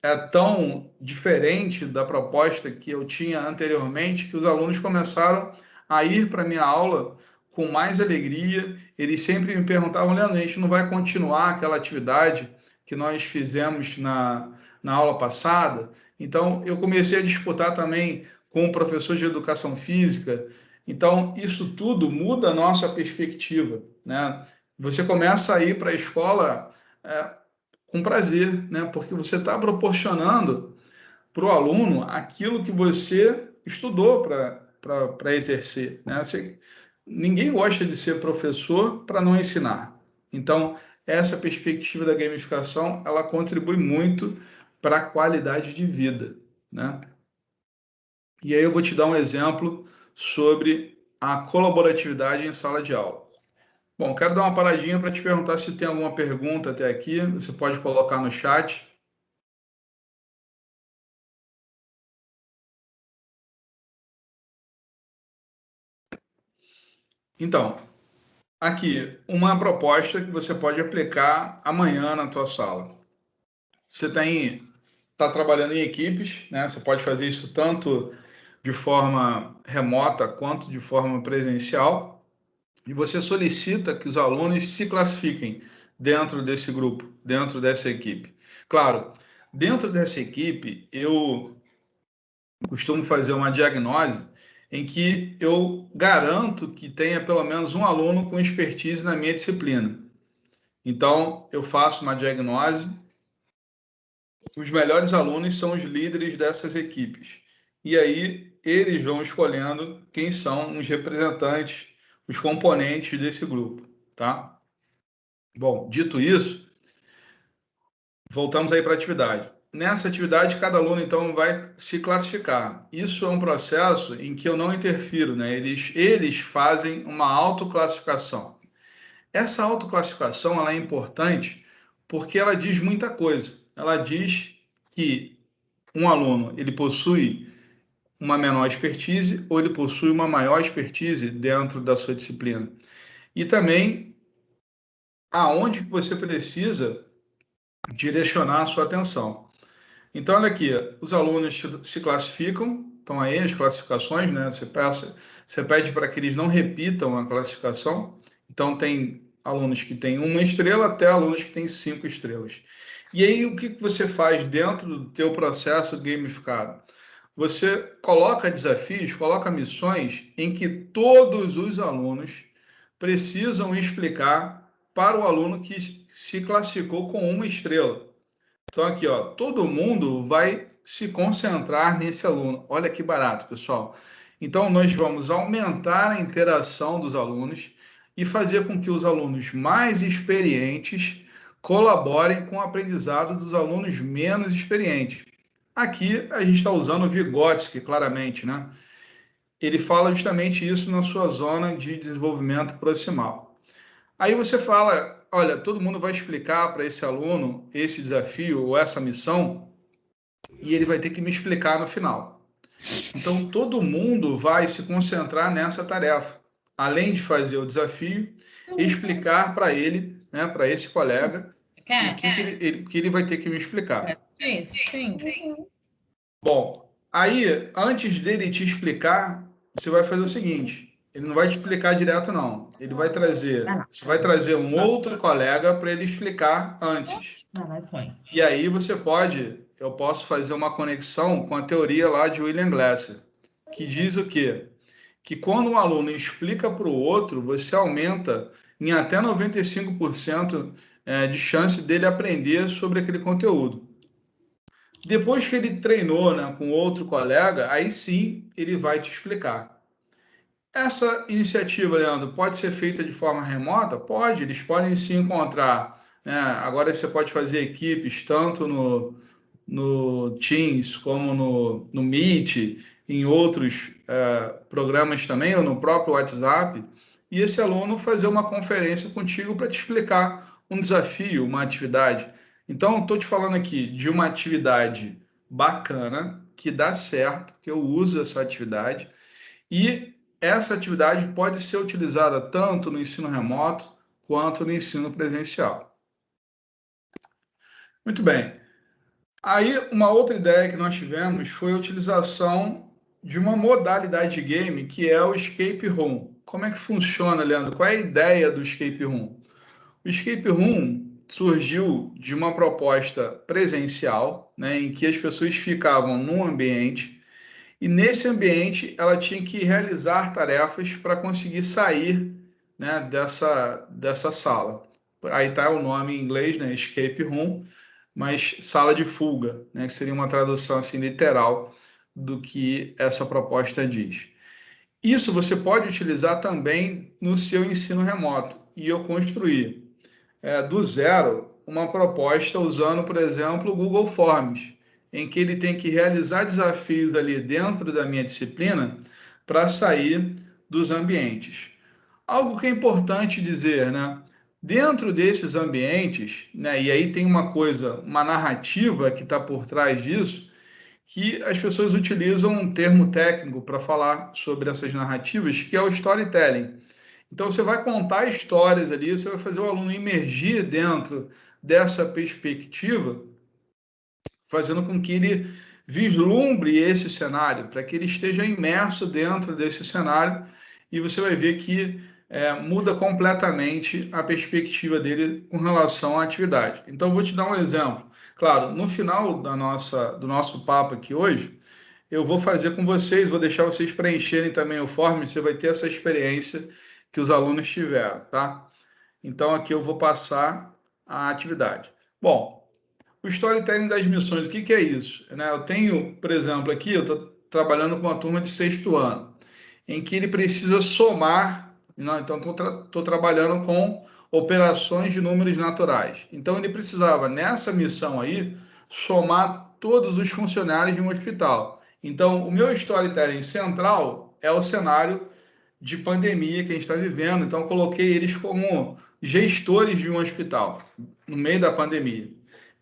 é tão diferente da proposta que eu tinha anteriormente que os alunos começaram a ir para a minha aula com mais alegria. Eles sempre me perguntavam: Leandro, a gente não vai continuar aquela atividade que nós fizemos na aula passada? Então, eu comecei a disputar também com o professor de educação física. Então, isso tudo muda a nossa perspectiva, né? Você começa a ir para a escola com prazer, né? Porque você está proporcionando para o aluno aquilo que você estudou para exercer, né? Ninguém gosta de ser professor para não ensinar. Então, essa perspectiva da gamificação, ela contribui muito para a qualidade de vida, né? E aí eu vou te dar um exemplo sobre a colaboratividade em sala de aula. Bom, quero dar uma paradinha para te perguntar se tem alguma pergunta até aqui. Você pode colocar no chat. Então, aqui, uma proposta que você pode aplicar amanhã na tua sala. Você está trabalhando em equipes, né? Você pode fazer isso tanto de forma remota quanto de forma presencial. E você solicita que os alunos se classifiquem dentro desse grupo, dentro dessa equipe. Claro, dentro dessa equipe, eu costumo fazer uma diagnose em que eu garanto que tenha pelo menos um aluno com expertise na minha disciplina. Então, eu faço uma diagnose. Os melhores alunos são os líderes dessas equipes. E aí, eles vão escolhendo quem são os representantes, os componentes desse grupo, tá? Bom, dito isso, voltamos aí para a atividade. Nessa atividade, cada aluno, então, vai se classificar. Isso é um processo em que eu não interfiro, né? Eles fazem uma autoclassificação. Essa autoclassificação, ela é importante porque ela diz muita coisa. Ela diz que um aluno, ele possui uma menor expertise ou ele possui uma maior expertise dentro da sua disciplina. E também aonde que você precisa direcionar a sua atenção. Então, olha aqui, os alunos se classificam, estão aí as classificações, né? Você pede para que eles não repitam a classificação. Então, tem alunos que têm 1 estrela até alunos que têm 5 estrelas. E aí, o que você faz dentro do teu processo gamificado? você coloca desafios, coloca missões em que todos os alunos precisam explicar para o aluno que se classificou com 1 estrela. Então, aqui, ó, todo mundo vai se concentrar nesse aluno. Olha que barato, pessoal. Então, nós vamos aumentar a interação dos alunos e fazer com que os alunos mais experientes colaborem com o aprendizado dos alunos menos experientes. Aqui, a gente está usando o Vygotsky, claramente, né? Ele fala justamente isso na sua zona de desenvolvimento proximal. Aí você fala, olha, todo mundo vai explicar para esse aluno esse desafio ou essa missão e ele vai ter que me explicar no final. Então, todo mundo vai se concentrar nessa tarefa. Além de fazer o desafio, explicar para ele, né, para esse colega, o que ele vai ter que me explicar.
Sim, sim.
Bom, aí, antes dele te explicar, você vai fazer o seguinte, ele não vai te explicar direto, não. Ele vai trazer, você vai trazer um outro colega para ele explicar antes. E aí eu posso fazer uma conexão com a teoria lá de William Glasser, que diz o quê? Que quando um aluno explica para o outro, você aumenta em até 95% de chance dele aprender sobre aquele conteúdo. Depois que ele treinou, né, com outro colega, aí sim ele vai te explicar. Essa iniciativa, Leandro, pode ser feita de forma remota? Pode, eles podem se encontrar, né? Agora você pode fazer equipes tanto no Teams como no Meet, em outros programas também, ou no próprio WhatsApp, e esse aluno fazer uma conferência contigo para te explicar um desafio, uma atividade. Então, estou te falando aqui de uma atividade bacana, que dá certo, que eu uso essa atividade, e essa atividade pode ser utilizada tanto no ensino remoto quanto no ensino presencial. Muito bem. Aí, uma outra ideia que nós tivemos foi a utilização de uma modalidade de game que é o escape room. Como é que funciona, Leandro? Qual é a ideia do escape room? O escape room surgiu de uma proposta presencial, né, em que as pessoas ficavam num ambiente e nesse ambiente ela tinha que realizar tarefas para conseguir sair, né, dessa sala. Aí está o nome em inglês, né, escape room, mas sala de fuga, né, que seria uma tradução assim literal do que essa proposta diz. Isso você pode utilizar também no seu ensino remoto. E eu construí do zero uma proposta usando, por exemplo, o Google Forms, em que ele tem que realizar desafios ali dentro da minha disciplina para sair dos ambientes. Algo que é importante dizer, né? Dentro desses ambientes, né, e aí tem uma coisa, uma narrativa que está por trás disso, que as pessoas utilizam um termo técnico para falar sobre essas narrativas, que é o storytelling. Então, você vai contar histórias ali, você vai fazer o aluno imergir dentro dessa perspectiva, fazendo com que ele vislumbre esse cenário, para que ele esteja imerso dentro desse cenário, e você vai ver que muda completamente a perspectiva dele com relação à atividade. Então, vou te dar um exemplo. Claro, no final do nosso papo aqui hoje, eu vou fazer com vocês, vou deixar vocês preencherem também o form, você vai ter essa experiência que os alunos tiveram, tá? Então, aqui eu vou passar a atividade. Bom, o storytelling das missões, o que é isso? Eu tenho, por exemplo, aqui, eu estou trabalhando com uma turma de 6º ano, em que ele precisa somar, então estou trabalhando com operações de números naturais. Então, ele precisava, nessa missão aí, somar todos os funcionários de um hospital. Então, o meu storytelling central é o cenário de pandemia que a gente está vivendo, então eu coloquei eles como gestores de um hospital, no meio da pandemia.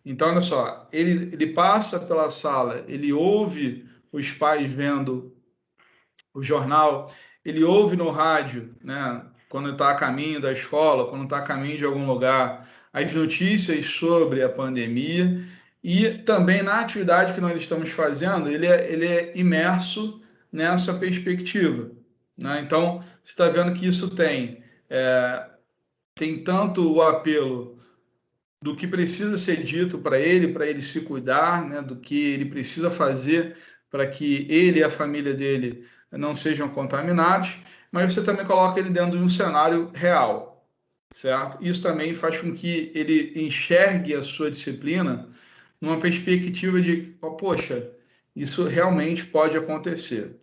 Então, olha só, ele passa pela sala, ele ouve os pais vendo o jornal, ele ouve no rádio, né, quando está a caminho da escola, quando está a caminho de algum lugar, as notícias sobre a pandemia, e também na atividade que nós estamos fazendo, ele é imerso nessa perspectiva. Né? Então, você está vendo que isso tem tanto o apelo do que precisa ser dito para ele se cuidar, né? Do que ele precisa fazer para que ele e a família dele não sejam contaminados, mas você também coloca ele dentro de um cenário real, certo? Isso também faz com que ele enxergue a sua disciplina numa perspectiva de, oh, poxa, isso realmente pode acontecer.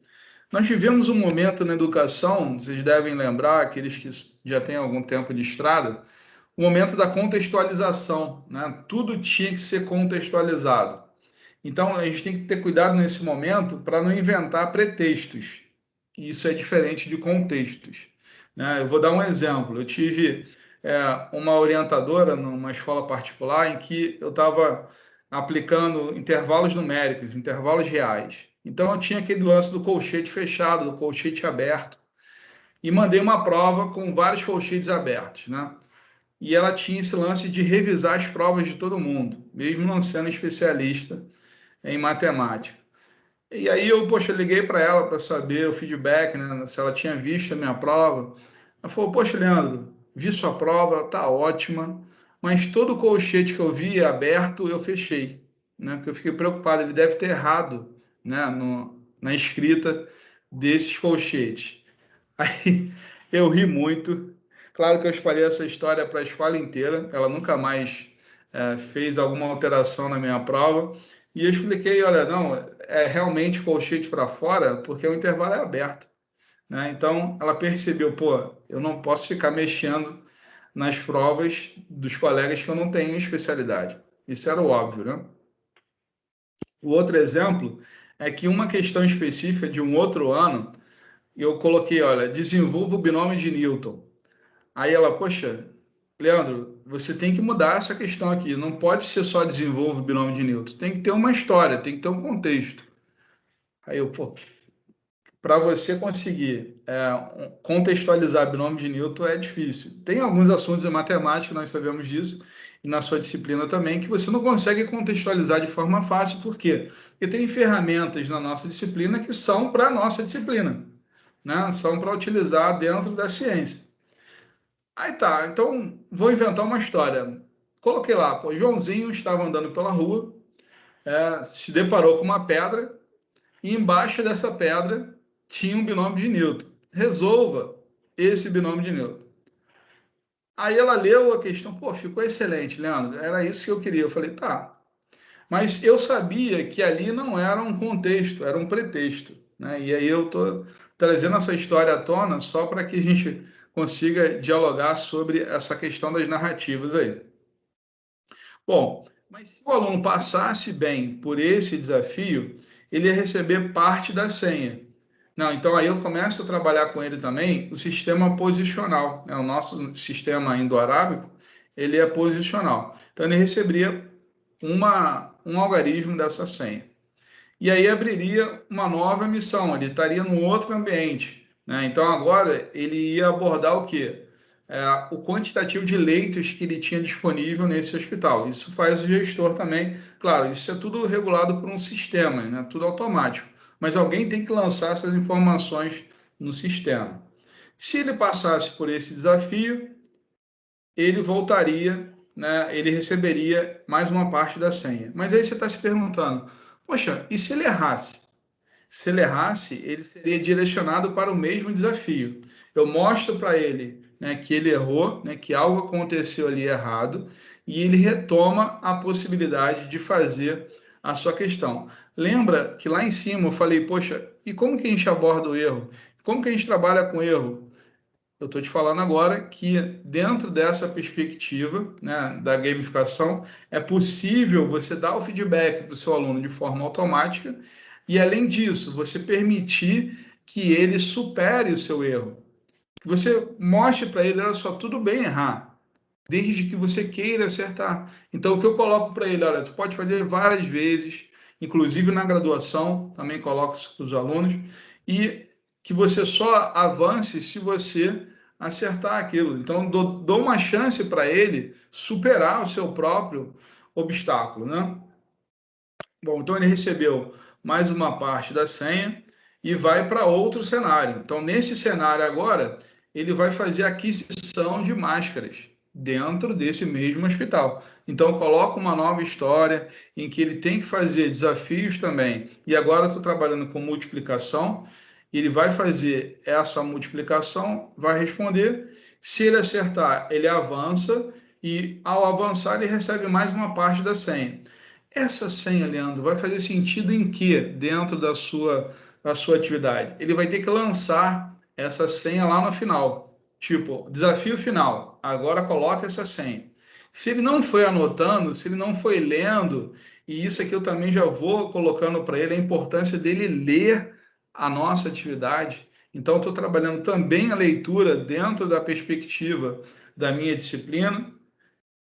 Nós vivemos um momento na educação, vocês devem lembrar, aqueles que já têm algum tempo de estrada, o momento da contextualização, né? Tudo tinha que ser contextualizado. Então, a gente tem que ter cuidado nesse momento para não inventar pretextos. Isso é diferente de contextos, né? Eu vou dar um exemplo. Eu tive uma orientadora numa escola particular em que eu estava aplicando intervalos numéricos, intervalos reais. Então, eu tinha aquele lance do colchete fechado, do colchete aberto, e mandei uma prova com vários colchetes abertos, né? E ela tinha esse lance de revisar as provas de todo mundo, mesmo não sendo especialista em matemática. E aí eu, poxa, liguei para ela para saber o feedback, né, se ela tinha visto a minha prova. Ela falou, poxa, Leandro, vi sua prova, ela tá ótima, mas todo colchete que eu vi aberto, eu fechei, né, porque eu fiquei preocupado, ele deve ter errado, né, na escrita desses colchetes. Aí eu ri muito. Claro que eu espalhei essa história para a escola inteira. Ela nunca mais fez alguma alteração na minha prova. E eu expliquei, olha, não, é realmente colchete para fora, porque o intervalo é aberto, né? Então, ela percebeu, pô, eu não posso ficar mexendo nas provas dos colegas que eu não tenho especialidade. Isso era o óbvio, né? O outro exemplo é que uma questão específica de um outro ano, eu coloquei, olha, desenvolva o binômio de Newton. Aí ela, poxa, Leandro, você tem que mudar essa questão aqui. Não pode ser só desenvolva o binômio de Newton. Tem que ter uma história, tem que ter um contexto. Aí eu, pô, para você conseguir contextualizar binômio de Newton é difícil. Tem alguns assuntos de matemática, nós sabemos disso, e na sua disciplina também, que você não consegue contextualizar de forma fácil. Por quê? Porque tem ferramentas na nossa disciplina que são para a nossa disciplina, né? São para utilizar dentro da ciência. Aí tá, então vou inventar uma história. Coloquei lá, pô, Joãozinho estava andando pela rua, se deparou com uma pedra, e embaixo dessa pedra tinha um binômio de Newton. Resolva esse binômio de Newton. Aí ela leu a questão, pô, ficou excelente, Leandro, era isso que eu queria. Eu falei, tá. Mas eu sabia que ali não era um contexto, era um pretexto, né? E aí eu estou trazendo essa história à tona só para que a gente consiga dialogar sobre essa questão das narrativas aí. Bom, mas se o aluno passasse bem por esse desafio, ele ia receber parte da senha. Não, então aí eu começo a trabalhar com ele também o sistema posicional, né? O nosso sistema indo-arábico, ele é posicional. Então ele receberia um algarismo dessa senha. E aí abriria uma nova missão, ele estaria num outro ambiente, né? Então agora ele ia abordar o quê? O quantitativo de leitos que ele tinha disponível nesse hospital. Isso faz o gestor também, claro, isso é tudo regulado por um sistema, né? Tudo automático. Mas alguém tem que lançar essas informações no sistema. Se ele passasse por esse desafio, ele voltaria, né, ele receberia mais uma parte da senha. Mas aí você está se perguntando, poxa, e se ele errasse? Se ele errasse, ele seria direcionado para o mesmo desafio. Eu mostro para ele, né, que ele errou, né, que algo aconteceu ali errado, e ele retoma a possibilidade de fazer a sua questão. Lembra que lá em cima eu falei, poxa, e como que a gente aborda o erro? Como que a gente trabalha com erro? Eu estou te falando agora que dentro dessa perspectiva, né, da gamificação, é possível você dar o feedback para o seu aluno de forma automática e, além disso, você permitir que ele supere o seu erro. Que você mostre para ele, olha só, tudo bem errar, desde que você queira acertar. Então, o que eu coloco para ele, olha, tu pode fazer várias vezes, inclusive na graduação, também coloco isso para os alunos, e que você só avance se você acertar aquilo. Então, dou uma chance para ele superar o seu próprio obstáculo, né? Bom, então ele recebeu mais uma parte da senha e vai para outro cenário. Então, nesse cenário agora, ele vai fazer aquisição de máscaras dentro desse mesmo hospital. Então, coloca uma nova história em que ele tem que fazer desafios também. E agora eu estou trabalhando com multiplicação. Ele vai fazer essa multiplicação, vai responder. Se ele acertar, ele avança. E ao avançar, ele recebe mais uma parte da senha. Essa senha, Leandro, vai fazer sentido em quê dentro da sua atividade? Ele vai ter que lançar essa senha lá no final. Tipo, desafio final. Agora coloca essa senha. Se ele não foi anotando, se ele não foi lendo, e isso aqui eu também já vou colocando para ele, a importância dele ler a nossa atividade. Então, estou trabalhando também a leitura dentro da perspectiva da minha disciplina.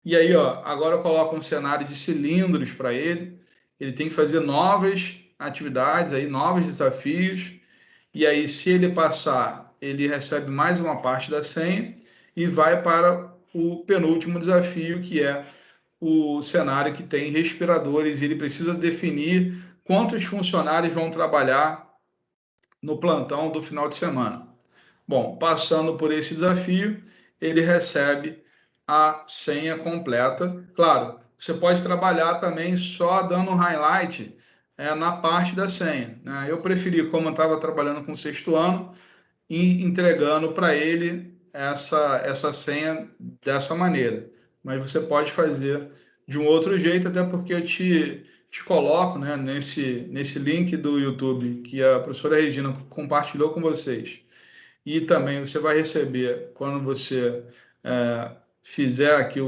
E aí, ó, agora eu coloco um cenário de cilindros para ele. Ele tem que fazer novas atividades, aí, novos desafios. E aí, se ele passar, ele recebe mais uma parte da senha e vai para o penúltimo desafio, que é o cenário que tem respiradores. Ele precisa definir quantos funcionários vão trabalhar no plantão do final de semana. Bom, passando por esse desafio, ele recebe a senha completa. Claro, você pode trabalhar também só dando um highlight na parte da senha, né? Eu preferi, como eu estava trabalhando com o sexto ano, e entregando para ele essa senha dessa maneira. Mas você pode fazer de um outro jeito, até porque eu te coloco, né, nesse link do YouTube que a professora Regina compartilhou com vocês. E também você vai receber, quando você fizer aqui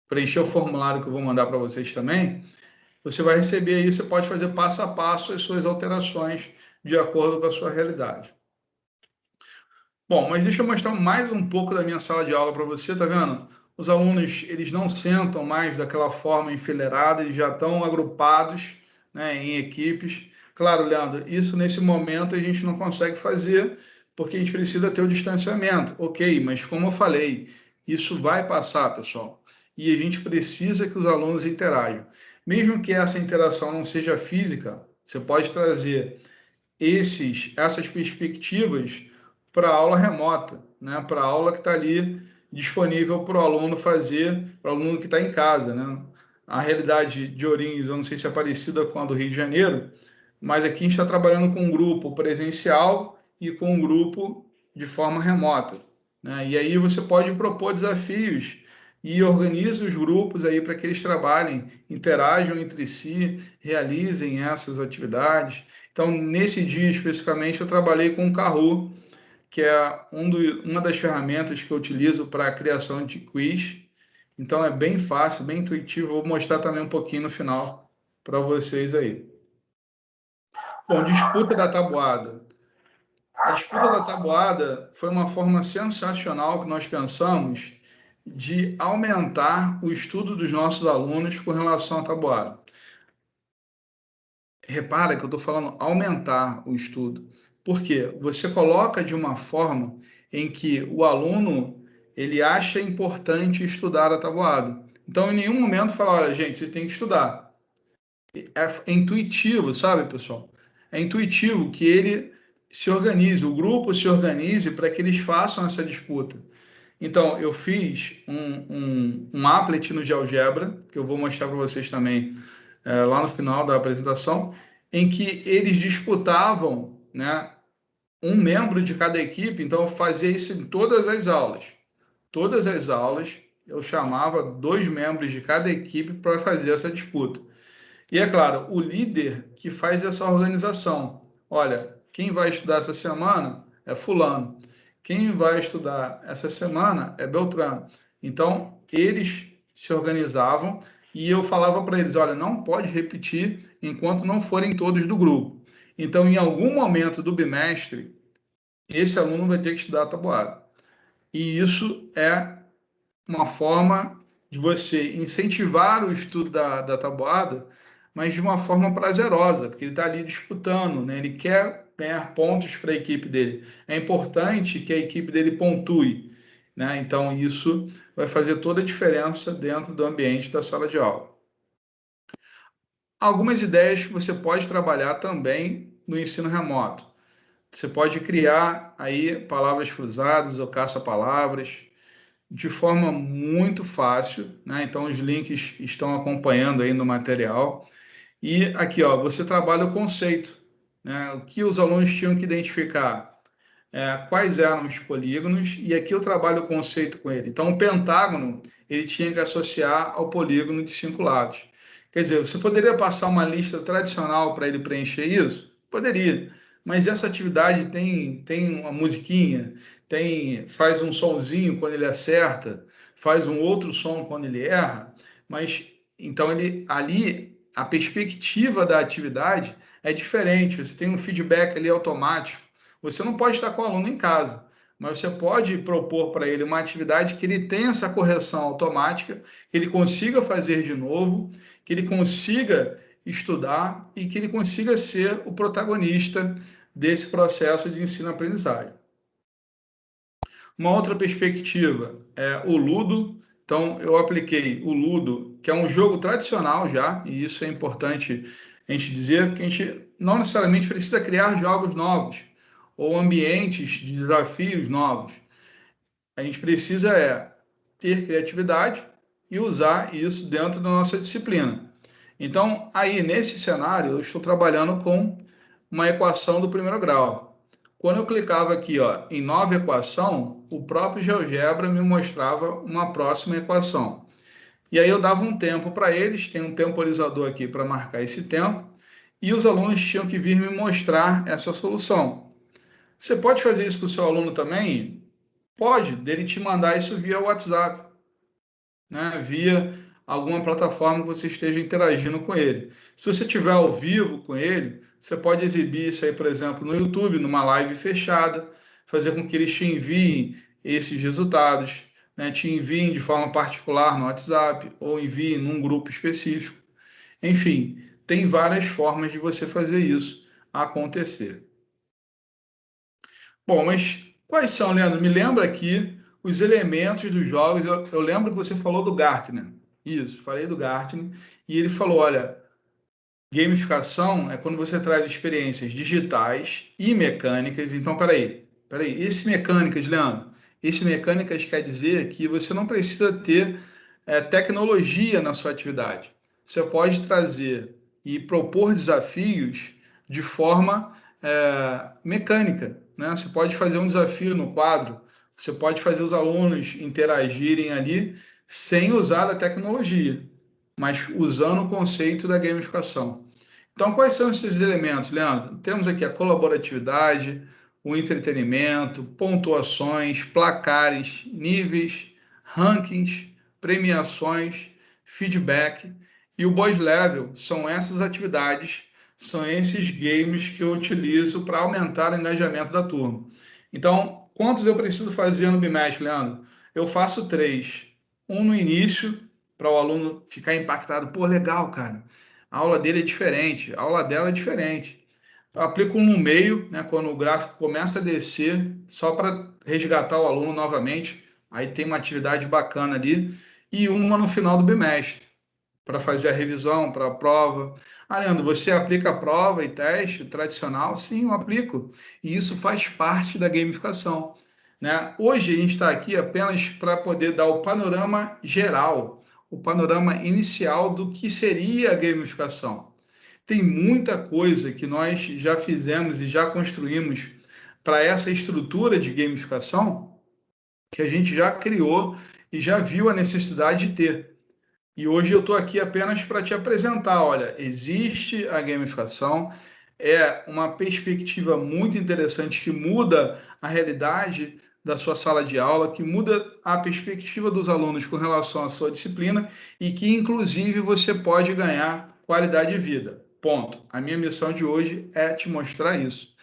preencher o formulário que eu vou mandar para vocês também, você vai receber aí, você pode fazer passo a passo as suas alterações de acordo com a sua realidade. Bom, mas deixa eu mostrar mais um pouco da minha sala de aula para você, tá vendo? Os alunos, eles não sentam mais daquela forma enfileirada, eles já estão agrupados, né, em equipes. Claro, Leandro, isso nesse momento a gente não consegue fazer porque a gente precisa ter o distanciamento. Ok, mas como eu falei, isso vai passar, pessoal. E a gente precisa que os alunos interajam. Mesmo que essa interação não seja física, você pode trazer essas perspectivas para a aula remota, né? Para a aula que está ali disponível para o aluno fazer, para o aluno que está em casa, né? A realidade de Ourinhos, eu não sei se é parecida com a do Rio de Janeiro, mas aqui a gente está trabalhando com um grupo presencial e com um grupo de forma remota, né? E aí você pode propor desafios e organiza os grupos aí para que eles trabalhem, interajam entre si, realizem essas atividades. Então, nesse dia especificamente, eu trabalhei com o Kahoot, que é uma das ferramentas que eu utilizo para a criação de quiz. Então, é bem fácil, bem intuitivo. Vou mostrar também um pouquinho no final para vocês aí. Bom, disputa da tabuada. A disputa da tabuada foi uma forma sensacional que nós pensamos de aumentar o estudo dos nossos alunos com relação à tabuada. Repara que eu estou falando aumentar o estudo. Por quê? Você coloca de uma forma em que o aluno ele acha importante estudar a tabuada. Então, em nenhum momento fala, olha, gente, você tem que estudar. É intuitivo, sabe, pessoal? É intuitivo que ele se organize, o grupo se organize para que eles façam essa disputa. Então, eu fiz um applet no GeoGebra, que eu vou mostrar para vocês também lá no final da apresentação, em que eles disputavam, né, um membro de cada equipe. Então, eu fazia isso em todas as aulas. Todas as aulas, eu chamava 2 membros de cada equipe para fazer essa disputa. E, é claro, o líder que faz essa organização. Olha, quem vai estudar essa semana é fulano. Quem vai estudar essa semana é Beltrano. Então, eles se organizavam e eu falava para eles, olha, não pode repetir enquanto não forem todos do grupo. Então, em algum momento do bimestre, esse aluno vai ter que estudar a tabuada. E isso é uma forma de você incentivar o estudo da tabuada, mas de uma forma prazerosa, porque ele está ali disputando, né? Ele quer ganhar pontos para a equipe dele. É importante que a equipe dele pontue, né? Então, isso vai fazer toda a diferença dentro do ambiente da sala de aula. Algumas ideias que você pode trabalhar também no ensino remoto. Você pode criar aí palavras cruzadas ou caça-palavras. de forma muito fácil, né? Então, os links estão acompanhando aí no material. E aqui, ó, você trabalha o conceito, né? O que os alunos tinham que identificar, quais eram os polígonos, e aqui eu trabalho o conceito com ele. Então, o pentágono, ele tinha que associar ao polígono de 5 lados. Quer dizer, você poderia passar uma lista tradicional para ele preencher isso? Poderia, mas essa atividade tem uma musiquinha, faz um sonzinho quando ele acerta, faz um outro som quando ele erra, mas então ele ali a perspectiva da atividade é diferente, você tem um feedback ali automático. Você não pode estar com o aluno em casa, mas você pode propor para ele uma atividade que ele tenha essa correção automática, que ele consiga fazer de novo, que ele consiga estudar e que ele consiga ser o protagonista desse processo de ensino-aprendizagem. Uma outra perspectiva é o Ludo. Então, eu apliquei o Ludo, que é um jogo tradicional já, e isso é importante a gente dizer, que a gente não necessariamente precisa criar jogos novos ou ambientes de desafios novos. A gente precisa ter criatividade e usar isso dentro da nossa disciplina. Então, aí, nesse cenário, eu estou trabalhando com uma equação do primeiro grau. Quando eu clicava aqui, ó, em nova equação, o próprio GeoGebra me mostrava uma próxima equação. E aí eu dava um tempo para eles, tem um temporizador aqui para marcar esse tempo, e os alunos tinham que vir me mostrar essa solução. Você pode fazer isso com o seu aluno também? Pode, dele te mandar isso via WhatsApp, né? Via alguma plataforma que você esteja interagindo com ele. Se você estiver ao vivo com ele, você pode exibir isso aí, por exemplo, no YouTube, numa live fechada, fazer com que eles te enviem esses resultados, né? Te enviem de forma particular no WhatsApp ou enviem num grupo específico. Enfim, tem várias formas de você fazer isso acontecer. Bom, mas quais são, Leandro? Me lembra aqui os elementos dos jogos. Eu lembro que você falou do Gartner. Isso, falei do Gartner. E ele falou, olha, gamificação é quando você traz experiências digitais e mecânicas. Então, peraí. Esse mecânicas, Leandro, esse mecânicas quer dizer que você não precisa ter tecnologia na sua atividade. Você pode trazer e propor desafios de forma mecânica, né? Você pode fazer um desafio no quadro, você pode fazer os alunos interagirem ali sem usar a tecnologia, mas usando o conceito da gamificação. Então, quais são esses elementos, Leandro? Temos aqui a colaboratividade, o entretenimento, pontuações, placares, níveis, rankings, premiações, feedback e o boss level. São essas atividades, são esses games que eu utilizo para aumentar o engajamento da turma. Então, quantos eu preciso fazer no bimestre, Leandro? Eu faço 3. Um no início, para o aluno ficar impactado. Pô, legal, cara. A aula dele é diferente, a aula dela é diferente. Eu aplico um no meio, né, quando o gráfico começa a descer, só para resgatar o aluno novamente. Aí tem uma atividade bacana ali. E uma no final do bimestre, para fazer a revisão, para a prova. Ah, Leandro, você aplica a prova e teste tradicional? Sim, eu aplico. E isso faz parte da gamificação, né? Hoje a gente está aqui apenas para poder dar o panorama geral, o panorama inicial do que seria a gamificação. Tem muita coisa que nós já fizemos e já construímos para essa estrutura de gamificação que a gente já criou e já viu a necessidade de ter. E hoje eu estou aqui apenas para te apresentar, olha, existe a gamificação, é uma perspectiva muito interessante que muda a realidade da sua sala de aula, que muda a perspectiva dos alunos com relação à sua disciplina e que, inclusive, você pode ganhar qualidade de vida. Ponto. A minha missão de hoje é te mostrar isso.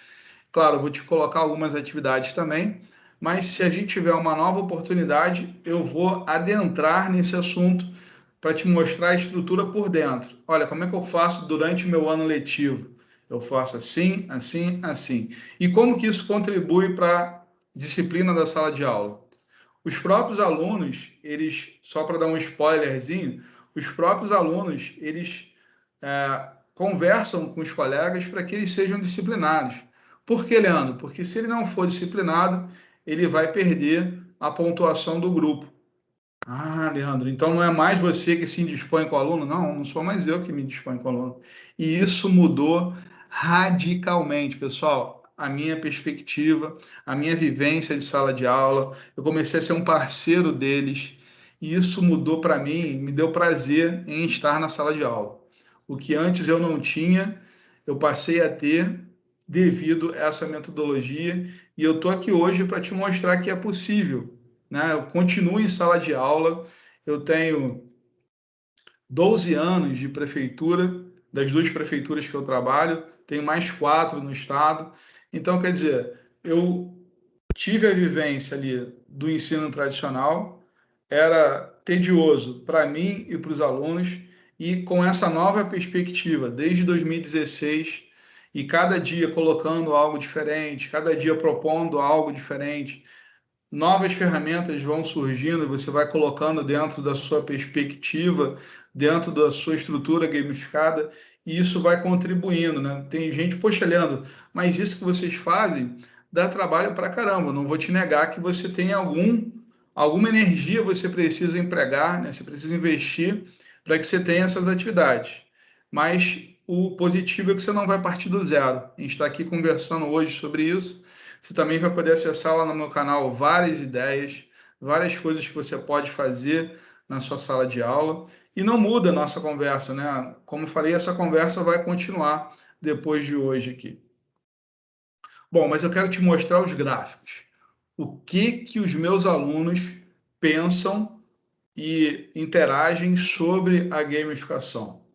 Claro, eu vou te colocar algumas atividades também, mas se a gente tiver uma nova oportunidade, eu vou adentrar nesse assunto para te mostrar a estrutura por dentro. Olha, como é que eu faço durante o meu ano letivo? Eu faço assim, assim, assim. E como que isso contribui para a disciplina da sala de aula? Os próprios alunos, eles, só para dar um spoilerzinho, os próprios alunos, eles conversam com os colegas para que eles sejam disciplinados. Por que, Leandro? Porque se ele não for disciplinado, ele vai perder a pontuação do grupo. Ah, Leandro, então não é mais você que se indispõe com o aluno? Não, não sou mais eu que me disponho com o aluno. E isso mudou radicalmente, pessoal. A minha perspectiva, a minha vivência de sala de aula, eu comecei a ser um parceiro deles, e isso mudou para mim, me deu prazer em estar na sala de aula. O que antes eu não tinha, eu passei a ter devido a essa metodologia, e eu estou aqui hoje para te mostrar que é possível, né? Eu continuo em sala de aula, eu tenho 12 anos de prefeitura, das duas prefeituras que eu trabalho, tenho mais 4 no estado. Então, quer dizer, eu tive a vivência ali do ensino tradicional, era tedioso para mim e para os alunos, e com essa nova perspectiva, desde 2016, e cada dia colocando algo diferente, cada dia propondo algo diferente, novas ferramentas vão surgindo, você vai colocando dentro da sua perspectiva, dentro da sua estrutura gamificada, e isso vai contribuindo, né? Tem gente, poxa, Leandro, mas isso que vocês fazem dá trabalho para caramba. Não vou te negar que você tem alguma energia você precisa empregar, né? Você precisa investir para que você tenha essas atividades. Mas o positivo é que você não vai partir do zero. A gente está aqui conversando hoje sobre isso. Você também vai poder acessar lá no meu canal várias ideias, várias coisas que você pode fazer na sua sala de aula. E não muda a nossa conversa, né? Como eu falei, essa conversa vai continuar depois de hoje aqui. Bom, mas eu quero te mostrar os gráficos. O que os meus alunos pensam e interagem sobre a gamificação.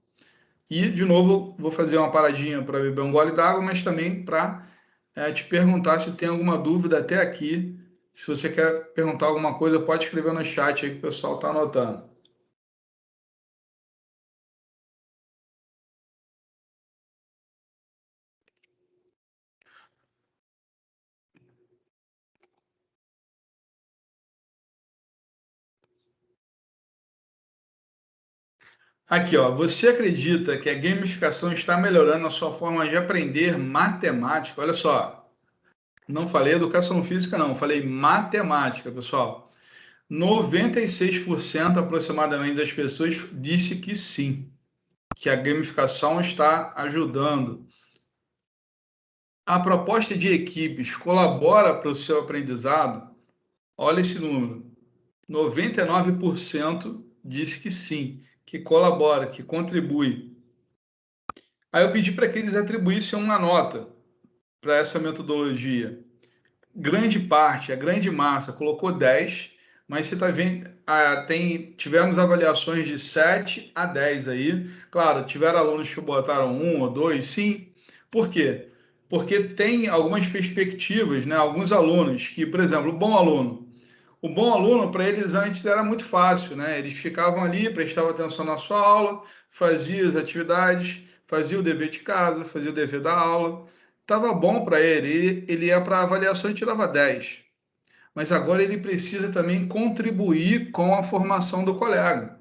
E, de novo, vou fazer uma paradinha para beber um gole d'água, mas também para te perguntar se tem alguma dúvida até aqui. Se você quer perguntar alguma coisa, pode escrever no chat aí que o pessoal está anotando. Aqui, ó, você acredita que a gamificação está melhorando a sua forma de aprender matemática? Olha só, não falei educação física, não, falei matemática, pessoal. 96% aproximadamente das pessoas disse que sim, que a gamificação está ajudando. A proposta de equipes colabora para o seu aprendizado? Olha esse número. 99% disse que sim, que colabora, que contribui. Aí eu pedi para que eles atribuíssem uma nota para essa metodologia. Grande parte, a grande massa, colocou 10, mas você está vendo, tivemos avaliações de 7 a 10 aí. Claro, tiveram alunos que botaram 1 ou 2, sim. Por quê? Porque tem algumas perspectivas, né? Alguns alunos que, por exemplo, o bom aluno, para eles antes era muito fácil, né? Eles ficavam ali, prestavam atenção na sua aula, faziam as atividades, fazia o dever de casa, fazia o dever da aula. Estava bom para ele, ele ia para a avaliação e tirava 10. Mas agora ele precisa também contribuir com a formação do colega.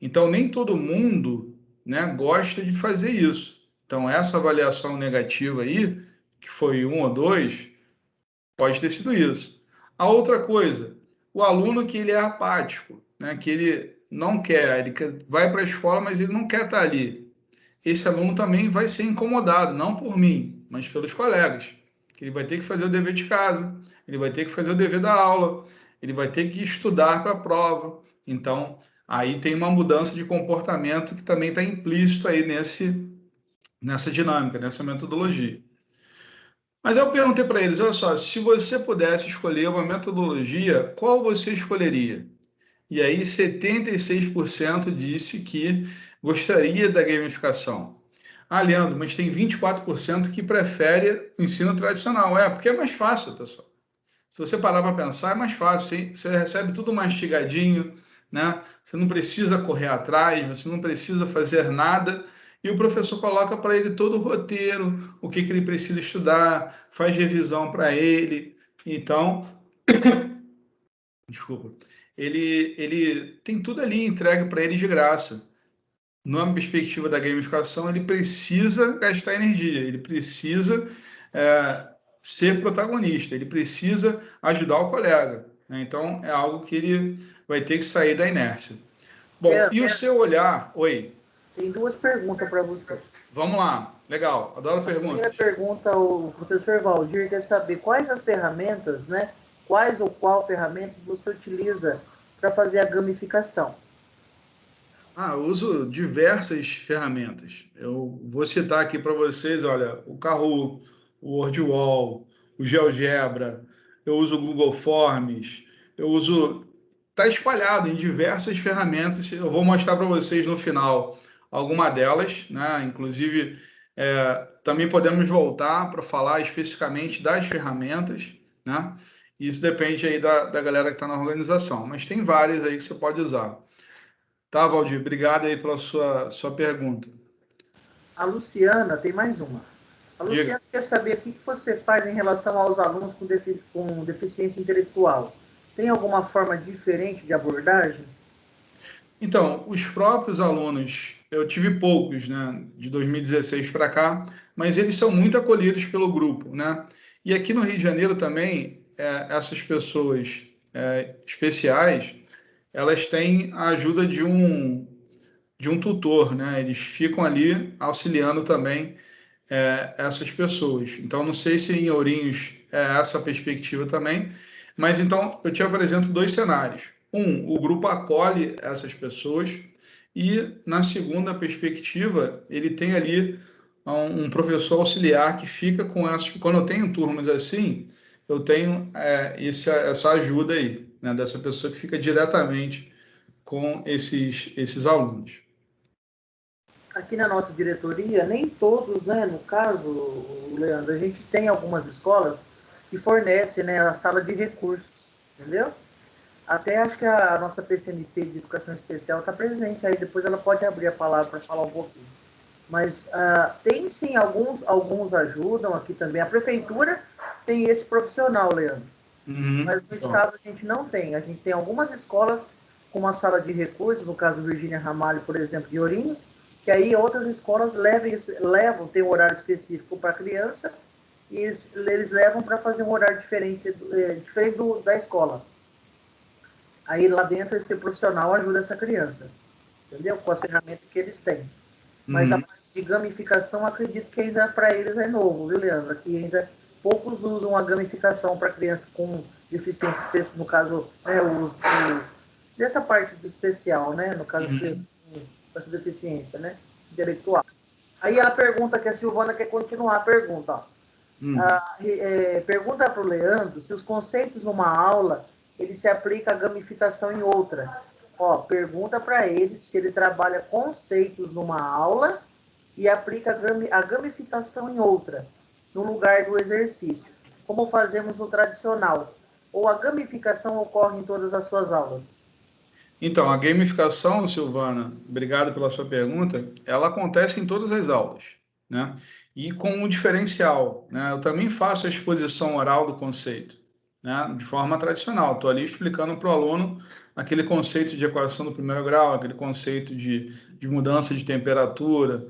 Então, nem todo mundo, né, gosta de fazer isso. Então, essa avaliação negativa aí, que foi 1 ou 2, pode ter sido isso. A outra coisa, o aluno que ele é apático, né, que ele não quer, vai para a escola, mas ele não quer estar ali. Esse aluno também vai ser incomodado, não por mim, mas pelos colegas. Que ele vai ter que fazer o dever de casa, ele vai ter que fazer o dever da aula, ele vai ter que estudar para a prova. Então, aí tem uma mudança de comportamento que também está implícito aí nessa dinâmica, nessa metodologia. Mas eu perguntei para eles, olha só, se você pudesse escolher uma metodologia, qual você escolheria? E aí 76% disse que gostaria da gamificação. Ah, Leandro, mas tem 24% que prefere o ensino tradicional. Porque é mais fácil, pessoal. Se você parar para pensar, é mais fácil. Hein? Você recebe tudo mastigadinho, né? Você não precisa correr atrás, você não precisa fazer nada. E o professor coloca para ele todo o roteiro, o que ele precisa estudar, faz revisão para ele. Então, desculpa, ele tem tudo ali entregue para ele de graça. Numa perspectiva da gamificação, ele precisa gastar energia, ele precisa ser protagonista, ele precisa ajudar o colega. né? Então, é algo que ele vai ter que sair da inércia. Bom, e o seu olhar... Oi.
Tem duas perguntas para você.
Vamos lá. Legal. Adoro perguntas.
A primeira pergunta, o professor Valdir quer saber quais as ferramentas, né? Quais ou qual ferramentas você utiliza para fazer a gamificação?
Eu uso diversas ferramentas. Eu vou citar aqui para vocês, olha, o Kahoot, o WordWall, o GeoGebra, eu uso o Google Forms, eu uso... Está espalhado em diversas ferramentas, eu vou mostrar para vocês no final alguma delas, né? Inclusive, também podemos voltar para falar especificamente das ferramentas, né? Isso depende aí da galera que está na organização, mas tem várias aí que você pode usar. Tá, Valdir? Obrigado aí pela sua pergunta.
A Luciana tem mais uma. A Luciana quer saber o que você faz em relação aos alunos com deficiência intelectual. Tem alguma forma diferente de abordagem?
Então, os próprios alunos, eu tive poucos, né, de 2016 para cá, mas eles são muito acolhidos pelo grupo, né? E aqui no Rio de Janeiro também, essas pessoas especiais, elas têm a ajuda de um tutor, né? Eles ficam ali auxiliando também essas pessoas. Então, não sei se em Ourinhos é essa a perspectiva também, mas então eu te apresento dois cenários. O grupo acolhe essas pessoas e, na segunda perspectiva, ele tem ali um professor auxiliar que fica com essas... Quando eu tenho turmas assim, eu tenho essa ajuda aí, né, dessa pessoa que fica diretamente com esses alunos.
Aqui na nossa diretoria, nem todos, né? No caso, Leandro, a gente tem algumas escolas que fornecem, né, a sala de recursos, entendeu? Até acho que a nossa PCNP de Educação Especial está presente aí, depois ela pode abrir a palavra para falar um pouquinho. Mas tem sim, alguns ajudam aqui também. A prefeitura tem esse profissional, Leandro. Mas no estado a gente não tem. A gente tem algumas escolas com uma sala de recursos, no caso Virgínia Ramalho, por exemplo, de Ourinhos, que aí outras escolas levam, tem um horário específico para a criança, e eles levam para fazer um horário diferente da escola. Aí lá dentro esse profissional ajuda essa criança, entendeu? Com as ferramentas que eles têm. Mas a parte de gamificação, acredito que ainda para eles é novo, viu, Leandro? Aqui ainda poucos usam a gamificação para criança com deficiência especial, no caso, né, dessa parte do especial, né? No caso, as crianças com essa deficiência, né? Intelectual. Aí ela pergunta, que a Silvana quer continuar a pergunta, ó. Pergunta para o Leandro se os conceitos numa aula ele se aplica a gamificação em outra. Pergunta para ele se ele trabalha conceitos numa aula e aplica a gamificação em outra, no lugar do exercício, como fazemos no tradicional. Ou a gamificação ocorre em todas as suas aulas?
Então, a gamificação, Silvana, obrigado pela sua pergunta, ela acontece em todas as aulas, né? E com um diferencial, né? Eu também faço a exposição oral do conceito, né? De forma tradicional. Estou ali explicando para o aluno aquele conceito de equação do primeiro grau, aquele conceito de mudança de temperatura.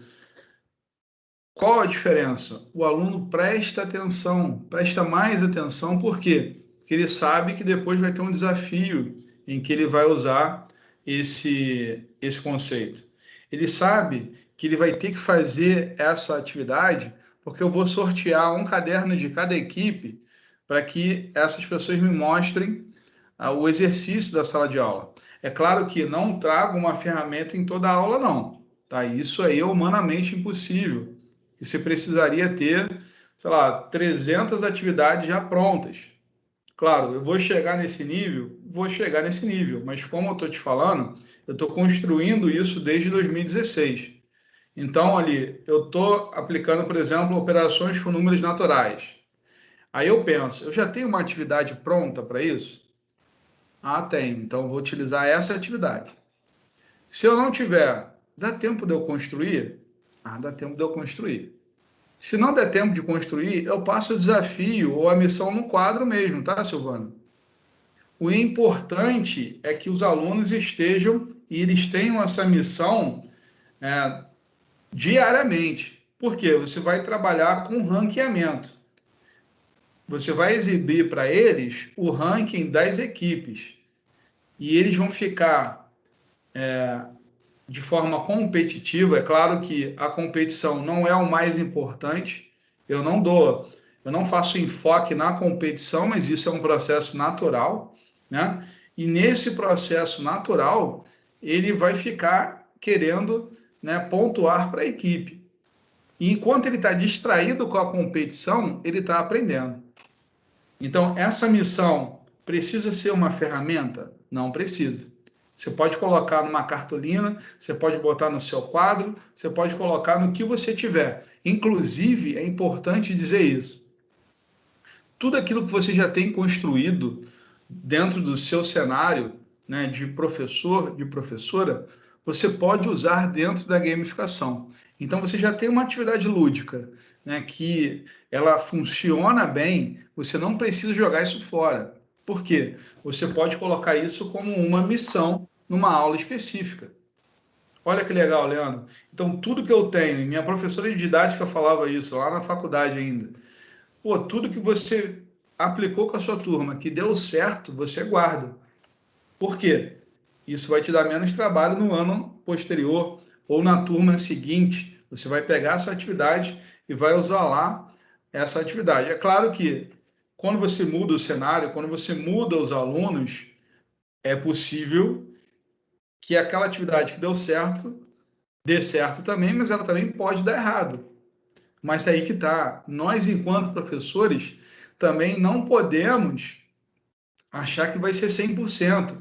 Qual a diferença? O aluno presta atenção, presta mais atenção, por quê? Porque ele sabe que depois vai ter um desafio em que ele vai usar esse conceito. Ele sabe que ele vai ter que fazer essa atividade porque eu vou sortear um caderno de cada equipe para que essas pessoas me mostrem o exercício da sala de aula. É claro que não trago uma ferramenta em toda a aula, não. Tá? Isso aí é humanamente impossível. E você precisaria ter, sei lá, 300 atividades já prontas. Claro, eu vou chegar nesse nível, mas como eu estou te falando, eu estou construindo isso desde 2016. Então, ali, eu estou aplicando, por exemplo, operações com números naturais. Aí eu penso, eu já tenho uma atividade pronta para isso? Tenho. Então, eu vou utilizar essa atividade. Se eu não tiver, dá tempo de eu construir? Dá tempo de eu construir. Se não der tempo de construir, eu passo o desafio ou a missão no quadro mesmo, tá, Silvana? O importante é que os alunos estejam e eles tenham essa missão diariamente. Por quê? Você vai trabalhar com ranqueamento. você vai exibir para eles o ranking das equipes. E eles vão ficar de forma competitiva. É claro que a competição não é o mais importante. Eu não faço enfoque na competição, mas isso é um processo natural, né? E nesse processo natural, ele vai ficar querendo, né, pontuar para a equipe. E enquanto ele está distraído com a competição, ele está aprendendo. Então, essa missão precisa ser uma ferramenta? Não precisa. Você pode colocar numa cartolina, você pode botar no seu quadro, você pode colocar no que você tiver. Inclusive, é importante dizer isso. Tudo aquilo que você já tem construído dentro do seu cenário, né, de professor, de professora, você pode usar dentro da gamificação. Então, você já tem uma atividade lúdica, né, que ela funciona bem, você não precisa jogar isso fora. Por quê? Você pode colocar isso como uma missão numa aula específica. Olha que legal, Leandro. Então, tudo que eu tenho, minha professora de didática falava isso lá na faculdade ainda. Pô, tudo que você aplicou com a sua turma, que deu certo, você guarda. Por quê? Isso vai te dar menos trabalho no ano posterior ou na turma seguinte. Você vai pegar essa atividade e vai usar lá essa atividade. É claro que quando você muda o cenário, quando você muda os alunos, é possível que aquela atividade que deu certo, dê certo também, mas ela também pode dar errado. Mas é aí que está. Nós, enquanto professores, também não podemos achar que vai ser 100%,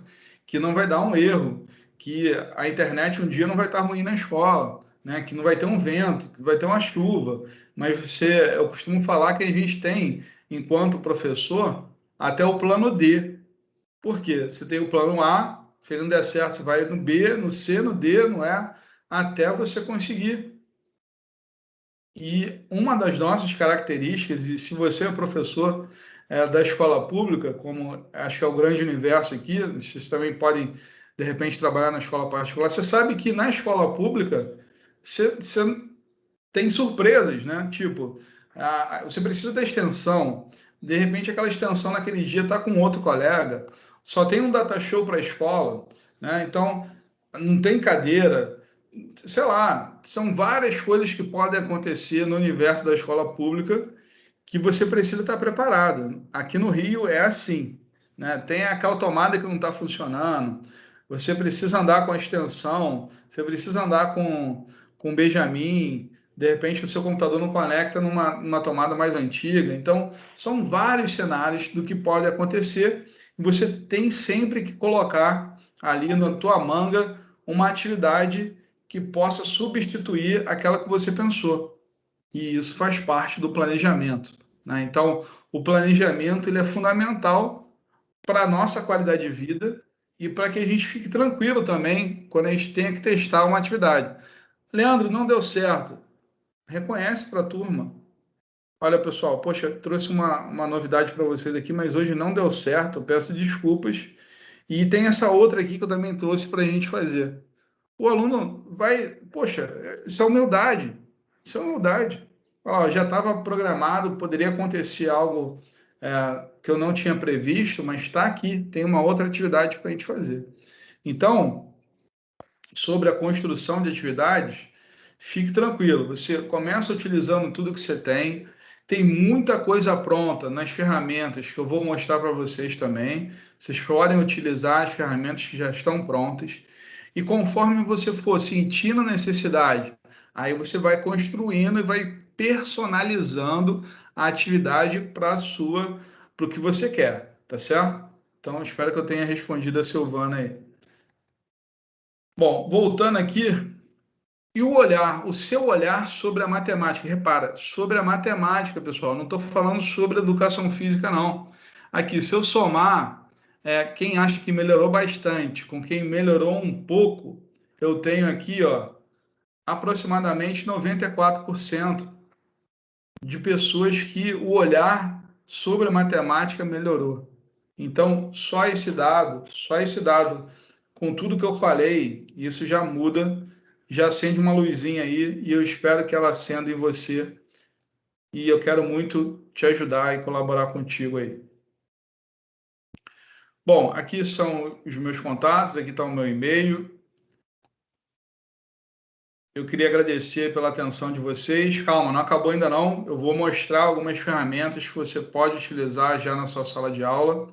que não vai dar um erro, que a internet um dia não vai estar ruim na escola, né? Que não vai ter um vento, que vai ter uma chuva. Mas eu costumo falar que a gente tem, enquanto professor, até o plano D. Por quê? Você tem o plano A, se ele não der certo, você vai no B, no C, no D, no E, até você conseguir. E uma das nossas características, e se você é professor da escola pública, como acho que é o grande universo aqui, vocês também podem, de repente, trabalhar na escola particular, você sabe que na escola pública você tem surpresas, né? Tipo, você precisa da extensão, de repente aquela extensão naquele dia está com outro colega, só tem um data show para a escola, né? Então, não tem cadeira, sei lá, são várias coisas que podem acontecer no universo da escola pública que você precisa estar preparado. Aqui no Rio é assim, né? Tem aquela tomada que não está funcionando, você precisa andar com a extensão, você precisa andar com o Benjamin, de repente o seu computador não conecta numa tomada mais antiga. Então, são vários cenários do que pode acontecer e você tem sempre que colocar ali na tua manga uma atividade que possa substituir aquela que você pensou. E isso faz parte do planejamento, né? Então, o planejamento ele é fundamental para a nossa qualidade de vida e para que a gente fique tranquilo também quando a gente tenha que testar uma atividade. Leandro, não deu certo. Reconhece para a turma. Olha, pessoal, poxa, trouxe uma novidade para vocês aqui, mas hoje não deu certo, eu peço desculpas. E tem essa outra aqui que eu também trouxe para a gente fazer. O aluno vai, poxa, isso é humildade. Isso é humildade. Ó, já estava programado, poderia acontecer algo que eu não tinha previsto, mas está aqui, tem uma outra atividade para a gente fazer. Então, sobre a construção de atividades, fique tranquilo, você começa utilizando tudo que você tem muita coisa pronta nas ferramentas que eu vou mostrar para vocês também, vocês podem utilizar as ferramentas que já estão prontas, e conforme você for sentindo necessidade, aí você vai construindo e vai personalizando a atividade para o que você quer, tá certo? Então, espero que eu tenha respondido a Silvana aí. Bom, voltando aqui, e o olhar, o seu olhar sobre a matemática. Repara, sobre a matemática, pessoal, não estou falando sobre educação física, não. Aqui, se eu somar, quem acha que melhorou bastante com quem melhorou um pouco, eu tenho aqui, ó, aproximadamente 94% de pessoas que o olhar sobre a matemática melhorou. Então, só esse dado, com tudo que eu falei, isso já muda, já acende uma luzinha aí, e eu espero que ela acenda em você e eu quero muito te ajudar e colaborar contigo aí. Bom, aqui são os meus contatos, aqui está o meu e-mail. Eu queria agradecer pela atenção de vocês. Calma, não acabou ainda não. Eu vou mostrar algumas ferramentas que você pode utilizar já na sua sala de aula.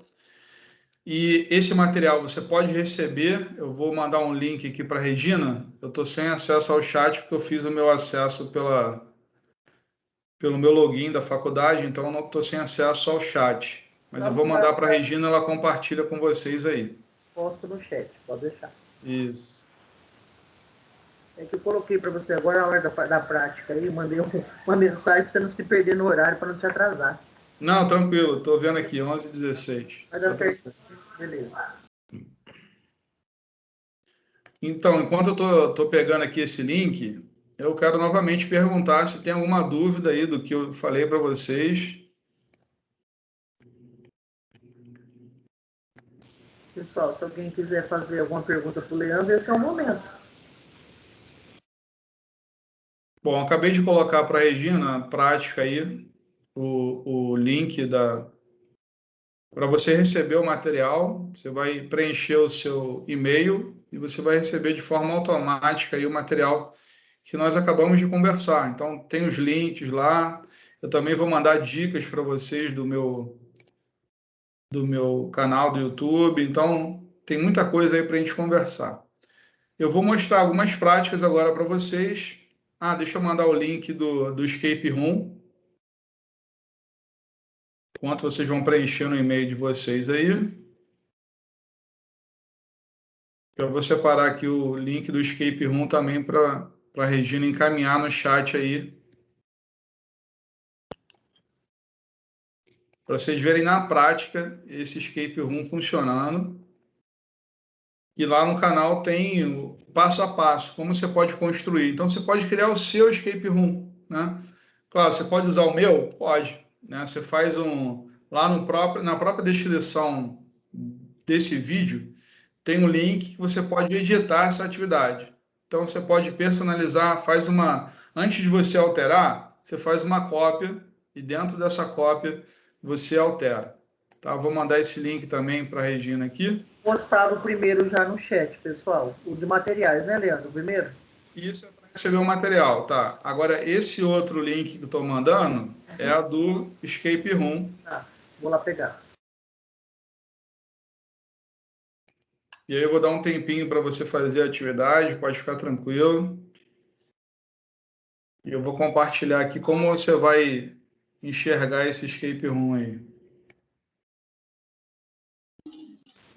E esse material você pode receber. Eu vou mandar um link aqui para a Regina. Eu estou sem acesso ao chat porque eu fiz o meu acesso pelo meu login da faculdade, então eu não estou sem acesso ao chat. Mas eu vou mandar para a Regina, ela compartilha com vocês aí.
Posto no chat, pode deixar.
Isso.
É que eu coloquei para você agora a hora da prática aí, mandei uma mensagem para você não se perder no horário, para não te atrasar.
Não, tranquilo, estou vendo aqui, 11h16.
Vai dar certo. Beleza.
Então, enquanto eu estou pegando aqui esse link, eu quero novamente perguntar se tem alguma dúvida aí do que eu falei para vocês.
Pessoal, se alguém quiser fazer alguma pergunta para o Leandro, esse é o momento.
Bom, acabei de colocar para a Regina a prática aí, o link para você receber o material. Você vai preencher o seu e-mail e você vai receber de forma automática aí o material que nós acabamos de conversar. Então, tem os links lá. Eu também vou mandar dicas para vocês do meu canal do YouTube. Então, tem muita coisa aí para a gente conversar. Eu vou mostrar algumas práticas agora para vocês. Deixa eu mandar o link do Escape Room. Enquanto vocês vão preencher no e-mail de vocês aí. Eu vou separar aqui o link do Escape Room também para a Regina encaminhar no chat aí. Para vocês verem na prática esse Escape Room funcionando. E lá no canal tem o passo a passo, como você pode construir. Então, você pode criar o seu escape room, né? Claro, você pode usar o meu? Pode, né? Você faz lá na própria descrição desse vídeo, tem um link que você pode editar essa atividade. Então, você pode personalizar, antes de você alterar, você faz uma cópia e dentro dessa cópia você altera. Tá? Vou mandar esse link também para a Regina aqui.
Postado primeiro já no chat, pessoal. O de materiais, né, Leandro? Primeiro?
Isso é para receber o material, tá? Agora, esse outro link que eu estou mandando é a do Escape Room.
Tá, vou lá pegar.
E aí eu vou dar um tempinho para você fazer a atividade, pode ficar tranquilo. E eu vou compartilhar aqui como você vai enxergar esse Escape Room aí.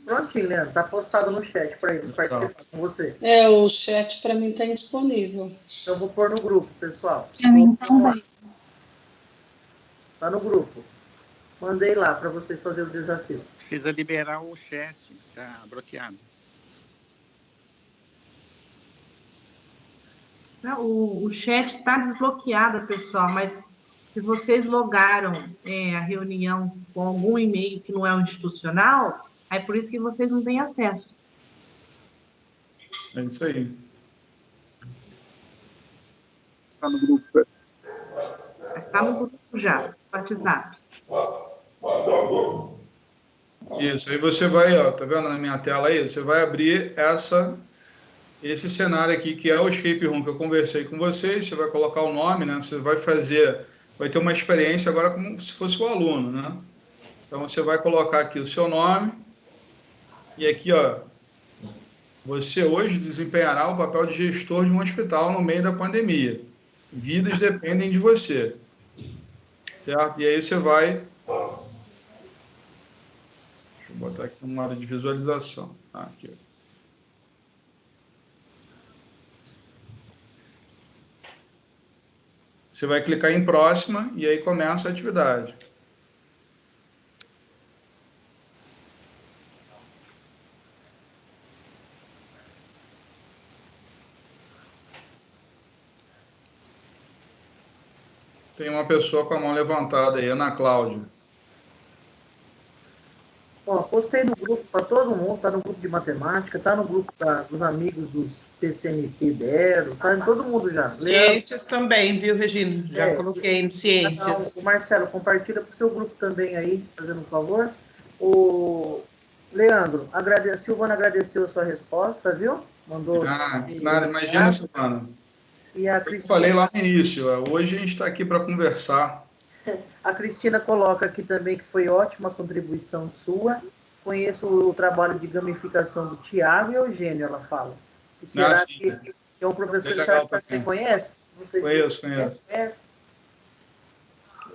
Prontinho, Leandro. Tá postado no chat para eles participar com você.
O chat para mim está indisponível.
Então, eu vou pôr no grupo, pessoal.
Para mim também.
Tá no grupo. Mandei lá para vocês fazerem o desafio.
Precisa liberar o chat, tá bloqueado.
O chat está desbloqueado, pessoal, mas se vocês logaram a reunião com algum e-mail que não é o institucional, é por isso que vocês não têm acesso.
É isso aí.
Está no grupo.
Está no grupo já, WhatsApp.
Isso, aí você vai, ó, tá vendo na minha tela aí? Você vai abrir esse cenário aqui, que é o Escape Room que eu conversei com vocês. Você vai colocar o nome, né? Você vai ter uma experiência agora como se fosse o aluno, né? Então, você vai colocar aqui o seu nome. E aqui, ó, você hoje desempenhará o papel de gestor de um hospital no meio da pandemia. Vidas dependem de você. Certo? E aí você vai... Deixa eu botar aqui uma área de visualização. Aqui, ó. Você vai clicar em próxima e aí começa a atividade. Tem uma pessoa com a mão levantada aí, Ana Cláudia.
Ó, Postei no grupo para todo mundo, tá no grupo de matemática, tá no grupo dos amigos dos PCNT Dero, tá em todo mundo já.
Ciências também, viu, Regina? Já coloquei em ciências.
O Marcelo, compartilha para o seu grupo também aí, fazendo um favor. O Leandro, a Silvana agradeceu a sua resposta, viu? Mandou.
Nada, imagina, Silvana.
E a
Cristina, eu falei lá no início, hoje a gente está aqui para conversar.
A Cristina coloca aqui também que foi ótima contribuição sua. Conheço o trabalho de gamificação do Tiago e Eugênio, ela fala. E será que é um professor que você conhece? Não sei se
conheço.
Conhece.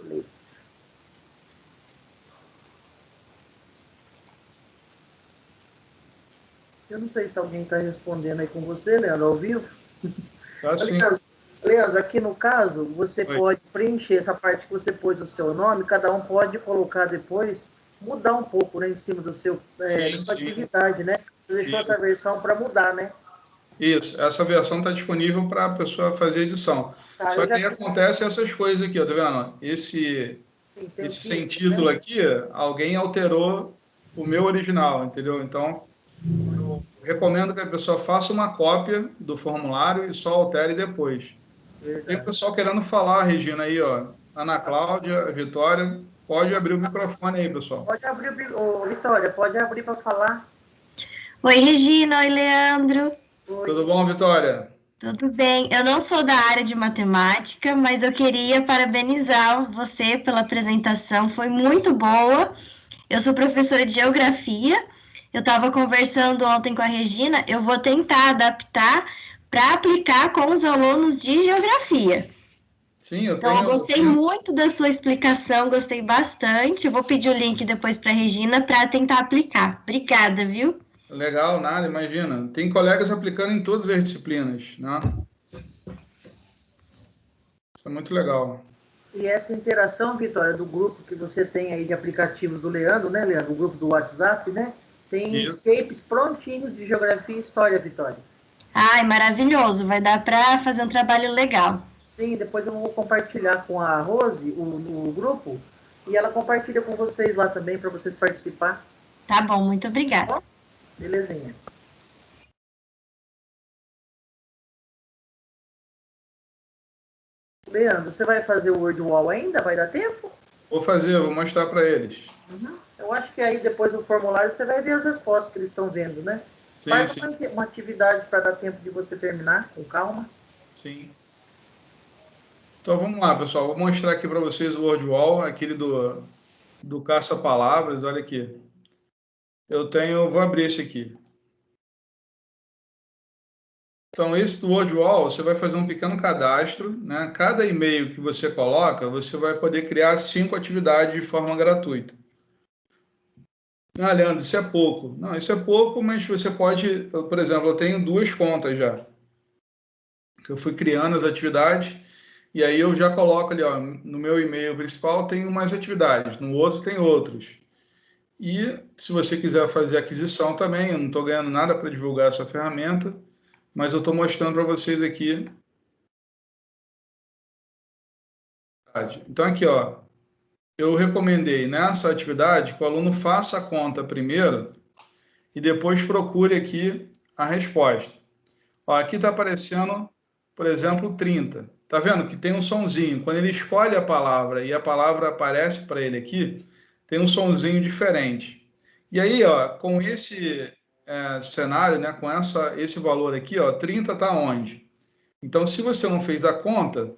Beleza. Eu não sei se alguém está respondendo aí com você, Leandro, ao vivo.
Sim.
Leandro, aqui no caso, você pode preencher essa parte que você pôs o seu nome, cada um pode colocar depois, mudar um pouco, né, em cima do seu sua atividade, né? Você deixou essa versão para mudar, né?
Isso, essa versão está disponível para a pessoa fazer edição. Só que aí acontece essas coisas aqui, ó, tá vendo? Esse sem título aqui, alguém alterou o meu original, entendeu? Então, eu recomendo que a pessoa faça uma cópia do formulário e só altere depois. Verdade. Tem o pessoal querendo falar, Regina, aí, ó. Ana Cláudia, Vitória, pode abrir o microfone aí, pessoal.
Pode abrir, Vitória, pode abrir para falar.
Oi, Regina, oi, Leandro.
Oi.
Tudo bom, Vitória?
Tudo bem. Eu não sou da área de matemática, mas eu queria parabenizar você pela apresentação, foi muito boa. Eu sou professora de geografia. Eu estava conversando ontem com a Regina, eu vou tentar adaptar para aplicar com os alunos de geografia.
Sim, eu
gostei muito da sua explicação, gostei bastante. Eu vou pedir o link depois para a Regina para tentar aplicar. Obrigada, viu?
Legal, nada, imagina. Tem colegas aplicando em todas as disciplinas, né? Isso é muito legal.
E essa interação, Vitória, do grupo que você tem aí de aplicativos do Leandro, né, Leandro? O grupo do WhatsApp, né? Tem escapes prontinhos de geografia e história, Vitória.
Ai, maravilhoso. Vai dar para fazer um trabalho legal.
Sim, depois eu vou compartilhar com a Rose, o grupo, e ela compartilha com vocês lá também, para vocês participar.
Tá bom, muito obrigada.
Tá, belezinha. Leandro, você vai fazer o Word Wall ainda? Vai dar tempo?
Vou fazer, vou mostrar para eles.
Uhum. Eu acho que aí depois do formulário você vai ver as respostas que eles estão vendo, né?
Sim,
faz uma atividade para dar tempo de você terminar com calma.
Sim. Então vamos lá, pessoal. Vou mostrar aqui para vocês o Word Wall, aquele do caça-palavras. Olha aqui. Vou abrir esse aqui. Então, esse do Word Wall, você vai fazer um pequeno cadastro, né? Cada e-mail que você coloca, você vai poder criar 5 atividades de forma gratuita. Ah, Leandro, isso é pouco. Não, isso é pouco, mas você pode... Por exemplo, eu tenho 2 contas já. Que eu fui criando as atividades, e aí eu já coloco ali, ó, no meu e-mail principal tem umas atividades, no outro tem outros. E se você quiser fazer aquisição também, eu não estou ganhando nada para divulgar essa ferramenta, mas eu estou mostrando para vocês aqui. Então aqui, ó, eu recomendei nessa atividade que o aluno faça a conta primeiro e depois procure aqui a resposta. Ó, aqui está aparecendo, por exemplo, 30. Tá vendo que tem um sonzinho. Quando ele escolhe a palavra e a palavra aparece para ele aqui, tem um sonzinho diferente. E aí, ó, com esse cenário, né, com esse valor aqui, ó, 30 está onde? Então, se você não fez a conta,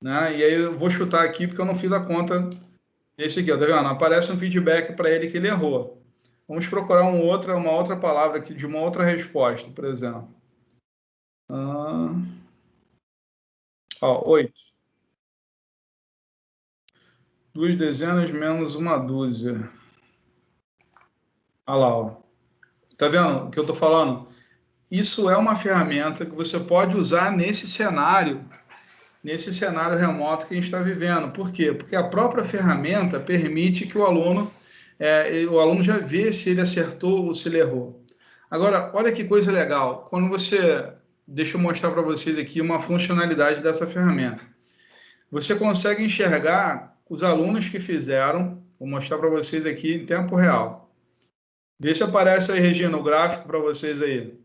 né, e aí eu vou chutar aqui porque eu não fiz a conta, esse aqui, ó, tá vendo? Aparece um feedback para ele que ele errou. Vamos procurar uma outra palavra aqui de uma outra resposta, por exemplo. 8. 2 dezenas menos uma dúzia. Olha lá, ó. Tá vendo o que eu estou falando? Isso é uma ferramenta que você pode usar nesse cenário remoto que a gente está vivendo. Por quê? Porque a própria ferramenta permite que o aluno já vê se ele acertou ou se ele errou. Agora, olha que coisa legal. Deixa eu mostrar para vocês aqui uma funcionalidade dessa ferramenta. Você consegue enxergar os alunos que fizeram, vou mostrar para vocês aqui em tempo real. Vê se aparece aí, Regina, o gráfico para vocês aí.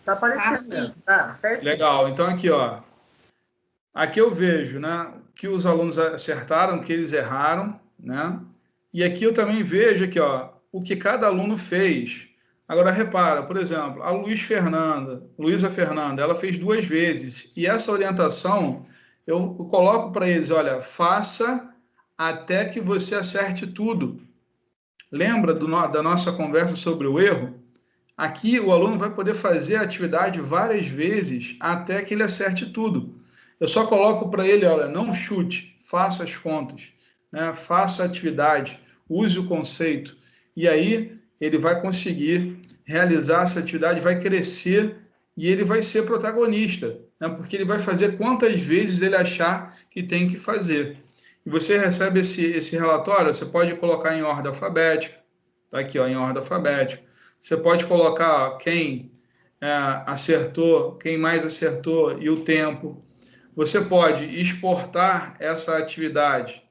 Tá aparecendo mesmo. Tá, certo?
Legal. Então, aqui, ó. Aqui eu vejo, né, que os alunos acertaram, que eles erraram, né? E aqui eu também vejo aqui, ó, o que cada aluno fez. Agora, repara, por exemplo, a Luísa Fernanda, ela fez 2 vezes. E essa orientação, eu coloco para eles, olha, faça até que você acerte tudo. Lembra da nossa conversa sobre o erro? Aqui o aluno vai poder fazer a atividade várias vezes até que ele acerte tudo. Eu só coloco para ele, olha, não chute, faça as contas, né? Faça a atividade, use o conceito. E aí ele vai conseguir realizar essa atividade, vai crescer e ele vai ser protagonista, né? Porque ele vai fazer quantas vezes ele achar que tem que fazer. E você recebe esse relatório, você pode colocar em ordem alfabética, tá aqui, ó, em ordem alfabética. Você pode colocar quem acertou, quem mais acertou e o tempo. Você pode exportar essa atividade,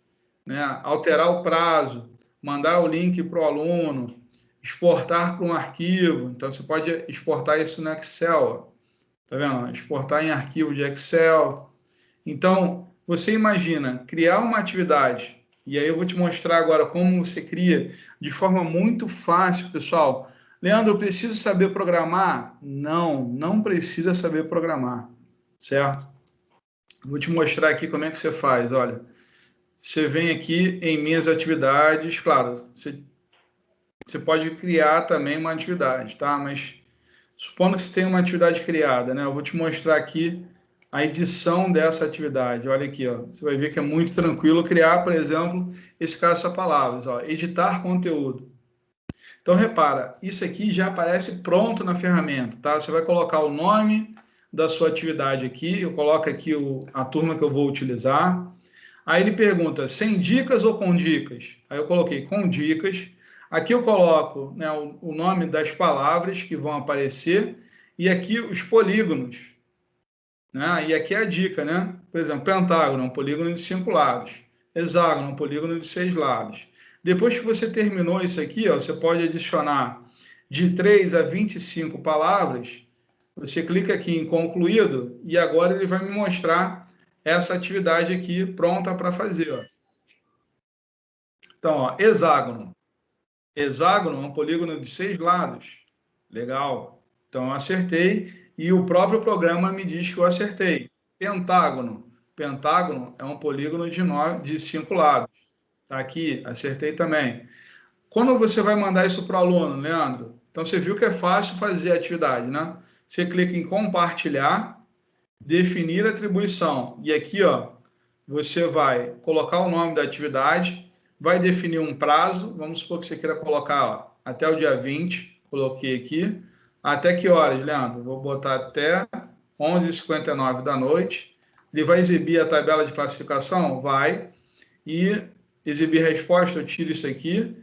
né? Alterar o prazo, mandar o link para o aluno, exportar para um arquivo. Então, você pode exportar isso no Excel. Tá vendo? Exportar em arquivo de Excel. Então, você imagina criar uma atividade, e aí eu vou te mostrar agora como você cria de forma muito fácil, pessoal. Leandro, eu preciso saber programar? Não, não precisa saber programar, certo? Vou te mostrar aqui como é que você faz, olha. Você vem aqui em minhas atividades, claro, você pode criar também uma atividade, tá? Mas supondo que você tem uma atividade criada, né? Eu vou te mostrar aqui a edição dessa atividade. Olha aqui, ó. Você vai ver que é muito tranquilo criar, por exemplo, esse caça-palavras, ó, editar conteúdo. Então, repara, isso aqui já aparece pronto na ferramenta, tá? Você vai colocar o nome da sua atividade aqui, eu coloco aqui a turma que eu vou utilizar. Aí ele pergunta, sem dicas ou com dicas? Aí eu coloquei com dicas. Aqui eu coloco, né, o nome das palavras que vão aparecer e aqui os polígonos. Né? E aqui é a dica, né? Por exemplo, pentágono, um polígono de 5 lados. Hexágono, um polígono de 6 lados. Depois que você terminou isso aqui, ó, você pode adicionar de 3 a 25 palavras. Você clica aqui em concluído e agora ele vai me mostrar essa atividade aqui pronta para fazer. Ó. Então, ó, hexágono. Hexágono é um polígono de 6 lados. Legal. Então, eu acertei e o próprio programa me diz que eu acertei. Pentágono. Pentágono é um polígono de 5 lados. Tá aqui, acertei também. Quando você vai mandar isso para o aluno, Leandro? Então, você viu que é fácil fazer a atividade, né? Você clica em compartilhar, definir atribuição. E aqui, ó, você vai colocar o nome da atividade, vai definir um prazo. Vamos supor que você queira colocar, ó, até o dia 20. Coloquei aqui. Até que horas, Leandro? Vou botar até 11h59 da noite. Ele vai exibir a tabela de classificação? Vai. E exibir resposta, eu tiro isso aqui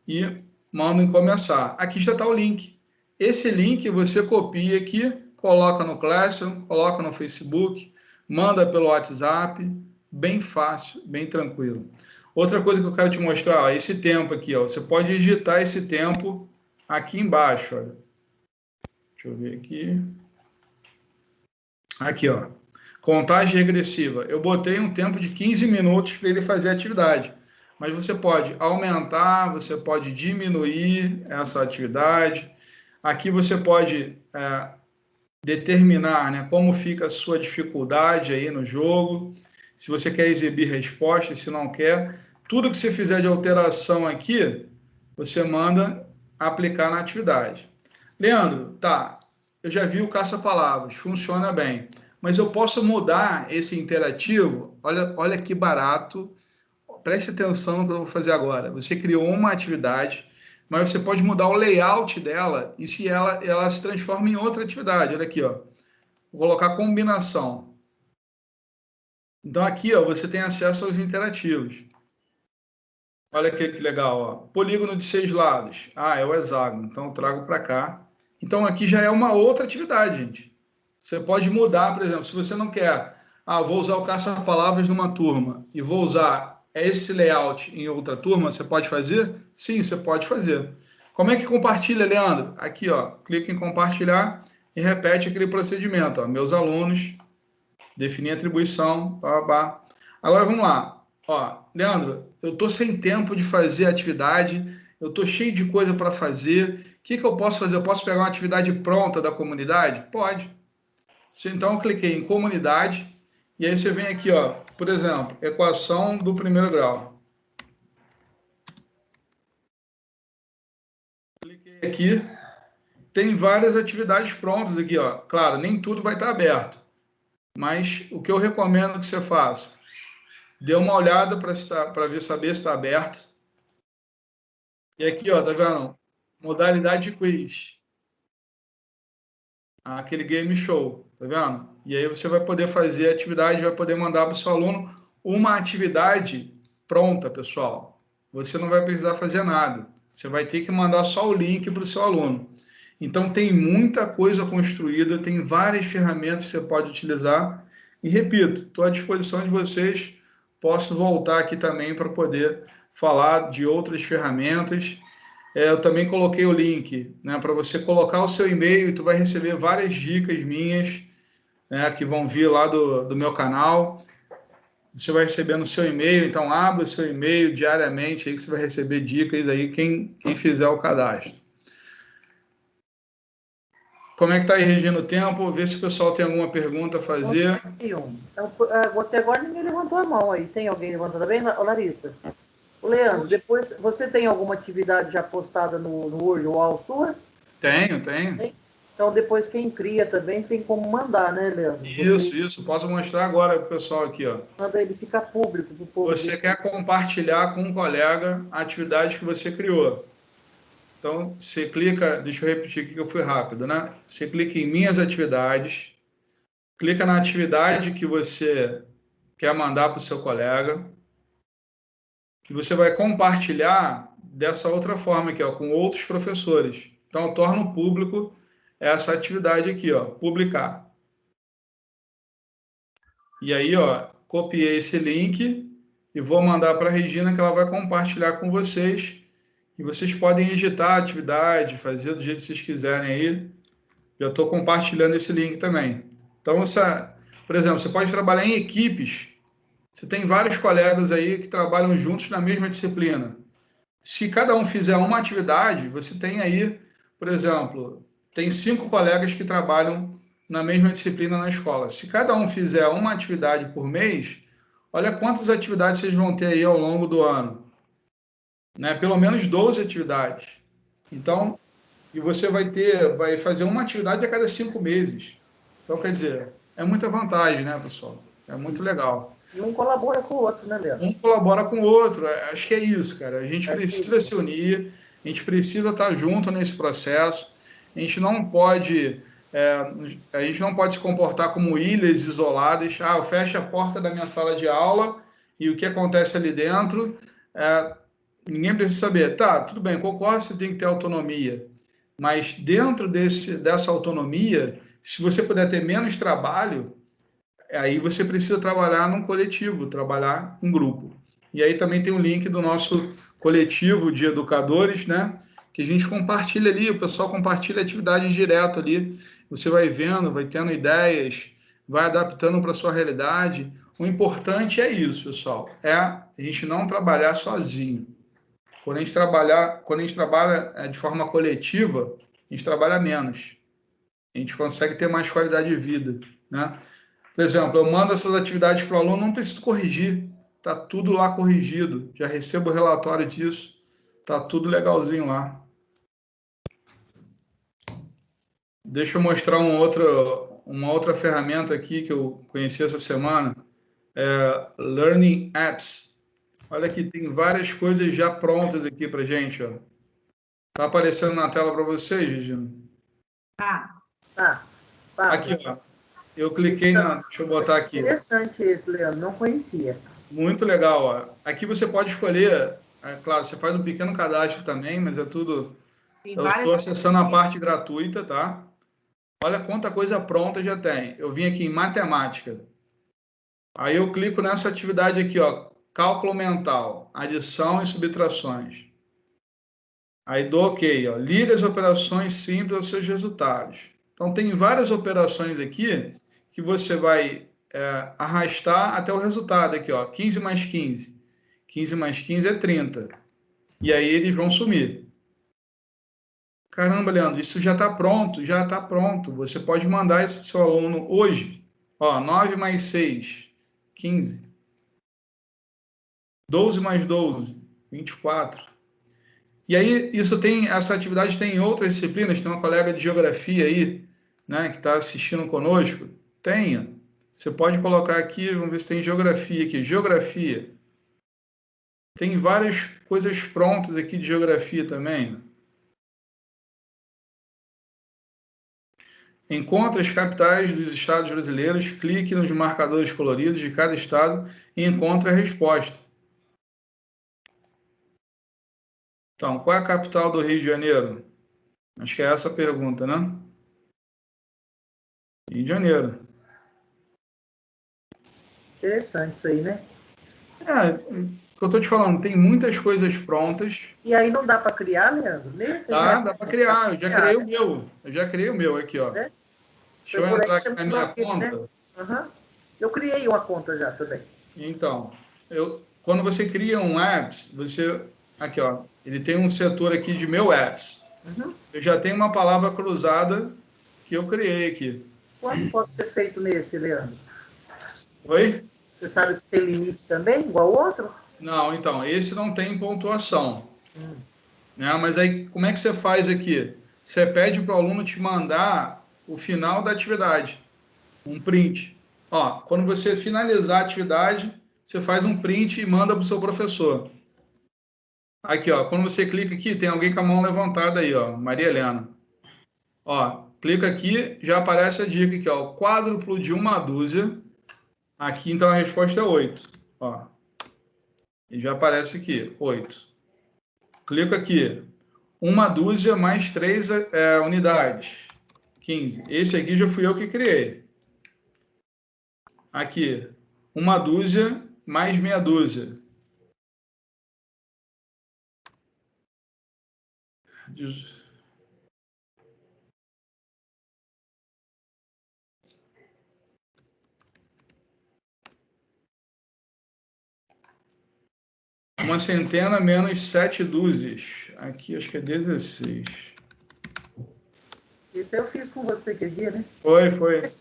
e mando em começar. Aqui já está o link. Esse link você copia aqui, coloca no Classroom, coloca no Facebook, manda pelo WhatsApp, bem fácil, bem tranquilo. Outra coisa que eu quero te mostrar, ó, esse tempo aqui, ó, você pode digitar esse tempo aqui embaixo. Olha. Deixa eu ver aqui. Aqui, ó. Contagem regressiva. Eu botei um tempo de 15 minutos para ele fazer a atividade. Mas você pode aumentar, você pode diminuir essa atividade. Aqui você pode determinar, né, como fica a sua dificuldade aí no jogo. Se você quer exibir resposta, se não quer. Tudo que você fizer de alteração aqui, você manda aplicar na atividade. Leandro, tá, eu já vi o caça-palavras, funciona bem. Mas eu posso mudar esse interativo? Olha que barato. Preste atenção no que eu vou fazer agora. Você criou uma atividade, mas você pode mudar o layout dela e se ela se transforma em outra atividade. Olha aqui, ó. Vou colocar combinação. Então aqui, ó, você tem acesso aos interativos. Olha aqui que legal, ó. Polígono de 6 lados. Ah, é o hexágono. Então eu trago para cá. Então aqui já é uma outra atividade, gente. Você pode mudar, por exemplo, se você não quer, vou usar o caça-palavras numa turma e vou usar esse layout em outra turma, você pode fazer? Sim, você pode fazer. Como é que compartilha, Leandro? Aqui, ó, clica em compartilhar e repete aquele procedimento. Ó, meus alunos, definir atribuição, pá, pá. Agora vamos lá. Ó, Leandro, eu estou sem tempo de fazer atividade, eu estou cheio de coisa para fazer. O que eu posso fazer? Eu posso pegar uma atividade pronta da comunidade? Pode. Então, eu cliquei em comunidade e aí você vem aqui, ó, por exemplo, equação do primeiro grau. Cliquei aqui, tem várias atividades prontas aqui, ó. Claro, nem tudo vai estar aberto, mas o que eu recomendo que você faça, dê uma olhada para saber se está aberto. E aqui, ó, tá vendo? Modalidade de quiz. Aquele game show, tá vendo? E aí você vai poder fazer a atividade, vai poder mandar para o seu aluno uma atividade pronta, pessoal. Você não vai precisar fazer nada. Você vai ter que mandar só o link para o seu aluno. Então, tem muita coisa construída, tem várias ferramentas que você pode utilizar. E, repito, estou à disposição de vocês. Posso voltar aqui também para poder falar de outras ferramentas. Eu também coloquei o link, né, para você colocar o seu e-mail e tu vai receber várias dicas minhas, né, que vão vir lá do meu canal. Você vai receber no seu e-mail, então abra o seu e-mail diariamente, aí que você vai receber dicas aí, quem fizer o cadastro. Como é que está aí, Regina, o tempo? Vê se o pessoal tem alguma pergunta a fazer.
Então, até agora ninguém levantou a mão aí. Tem alguém levantando também? Larissa? O Leandro, depois, você tem alguma atividade já postada no Word ou sua?
Tenho.
Então, depois quem cria também tem como mandar, né, Leandro?
Isso. Posso mostrar agora para o pessoal aqui, ó.
Manda ele ficar público para o povo.
Você quer compartilhar com um colega a atividade que você criou. Então, você clica, deixa eu repetir aqui que eu fui rápido, né? Você clica em minhas atividades, clica na atividade que você quer mandar para o seu colega, e você vai compartilhar dessa outra forma aqui, ó, com outros professores. Então, eu torno público essa atividade aqui, ó, publicar. E aí, ó, copiei esse link e vou mandar para a Regina, que ela vai compartilhar com vocês. E vocês podem editar a atividade, fazer do jeito que vocês quiserem aí. Já estou compartilhando esse link também. Então, por exemplo, você pode trabalhar em equipes. Você tem vários colegas aí que trabalham juntos na mesma disciplina. Se cada um fizer uma atividade, você tem aí, por exemplo, tem 5 colegas que trabalham na mesma disciplina na escola. Se cada um fizer uma atividade por mês, olha quantas atividades vocês vão ter aí ao longo do ano. Né? Pelo menos 12 atividades. Então, e você vai fazer uma atividade a cada 5 meses. Então, quer dizer, é muita vantagem, né, pessoal? É muito legal.
E um colabora com o outro, né, Leandro?
Um colabora com o outro. Acho que é isso, cara. A gente precisa se unir, a gente precisa estar junto nesse processo. A gente não pode se comportar como ilhas isoladas. Eu fecho a porta da minha sala de aula e o que acontece ali dentro, ninguém precisa saber. Tá, tudo bem, concordo, você tem que ter autonomia. Mas dentro dessa autonomia, se você puder ter menos trabalho, aí você precisa trabalhar num coletivo, trabalhar em grupo. E aí também tem o link do nosso coletivo de educadores, né? Que a gente compartilha ali, o pessoal compartilha atividade direto ali. Você vai vendo, vai tendo ideias, vai adaptando para a sua realidade. O importante é isso, pessoal, é a gente não trabalhar sozinho. Quando a gente trabalha de forma coletiva, a gente trabalha menos. A gente consegue ter mais qualidade de vida, né? Por exemplo, eu mando essas atividades para o aluno, não preciso corrigir. Está tudo lá corrigido. Já recebo o relatório disso. Está tudo legalzinho lá. Deixa eu mostrar uma outra ferramenta aqui que eu conheci essa semana. Learning Apps. Olha aqui, tem várias coisas já prontas aqui para gente. Está aparecendo na tela para vocês, Regina?
Tá.
Aqui, ó. Eu cliquei deixa eu botar aqui.
Interessante esse, Leandro, não conhecia.
Muito legal, ó. Aqui você pode escolher, claro, você faz um pequeno cadastro também, mas é tudo... Eu estou acessando a parte gratuita, tá? Olha quanta coisa pronta já tem. Eu vim aqui em matemática. Aí eu clico nessa atividade aqui, ó. cálculo mental, adição e subtrações. Aí dou OK, ó, liga as operações simples aos seus resultados. Então, tem várias operações aqui que você vai arrastar até o resultado aqui, ó, 15 mais 15. 15 mais 15 é 30. E aí eles vão sumir. Caramba, Leandro, isso já está pronto, já está pronto. Você pode mandar isso para o seu aluno hoje. Ó, 9 mais 6, 15. 12 mais 12, 24. E aí, essa atividade tem em outras disciplinas. Tem uma colega de geografia aí, né, que está assistindo conosco. Tenha. Você pode colocar aqui, vamos ver se tem geografia aqui. Geografia. Tem várias coisas prontas aqui de geografia também. Encontre as capitais dos estados brasileiros, clique nos marcadores coloridos de cada estado e encontre a resposta. Então, qual é a capital do Rio de Janeiro? Acho que é essa a pergunta, né? Rio de Janeiro.
Interessante isso aí, né?
O que eu estou te falando, tem muitas coisas prontas.
E aí não dá para criar, Leandro? Nesse
dá para criar. Eu já criei o meu. Eu já criei o meu aqui, ó.
É?
Deixa eu entrar aqui na minha conta.
Né? Uhum. Eu criei uma conta já também.
Então, quando você cria um apps, aqui, ó, ele tem um setor aqui de meu apps.
Uhum.
Eu já tenho uma palavra cruzada que eu criei aqui.
Quantos pode ser feito nesse, Leandro?
Oi?
Você sabe que tem limite também, igual o outro?
Não, então, esse não tem pontuação. Né? Mas aí, como é que você faz aqui? Você pede para o aluno te mandar o final da atividade, um print. Ó, quando você finalizar a atividade, você faz um print e manda para o seu professor. Aqui, ó, quando você clica aqui, tem alguém com a mão levantada aí, ó, Maria Helena. Ó, clica aqui, já aparece a dica aqui, ó, quádruplo de 1 dúzia. Aqui, então, a resposta é 8. Ó, e já aparece aqui, 8. Clico aqui, 1 dúzia mais 3 unidades, 15. Esse aqui já fui eu que criei. Aqui, 1 dúzia mais meia dúzia. Uma centena menos 7 dúzias. Aqui acho que é 16.
Isso eu fiz com você aquele dia, né?
Foi.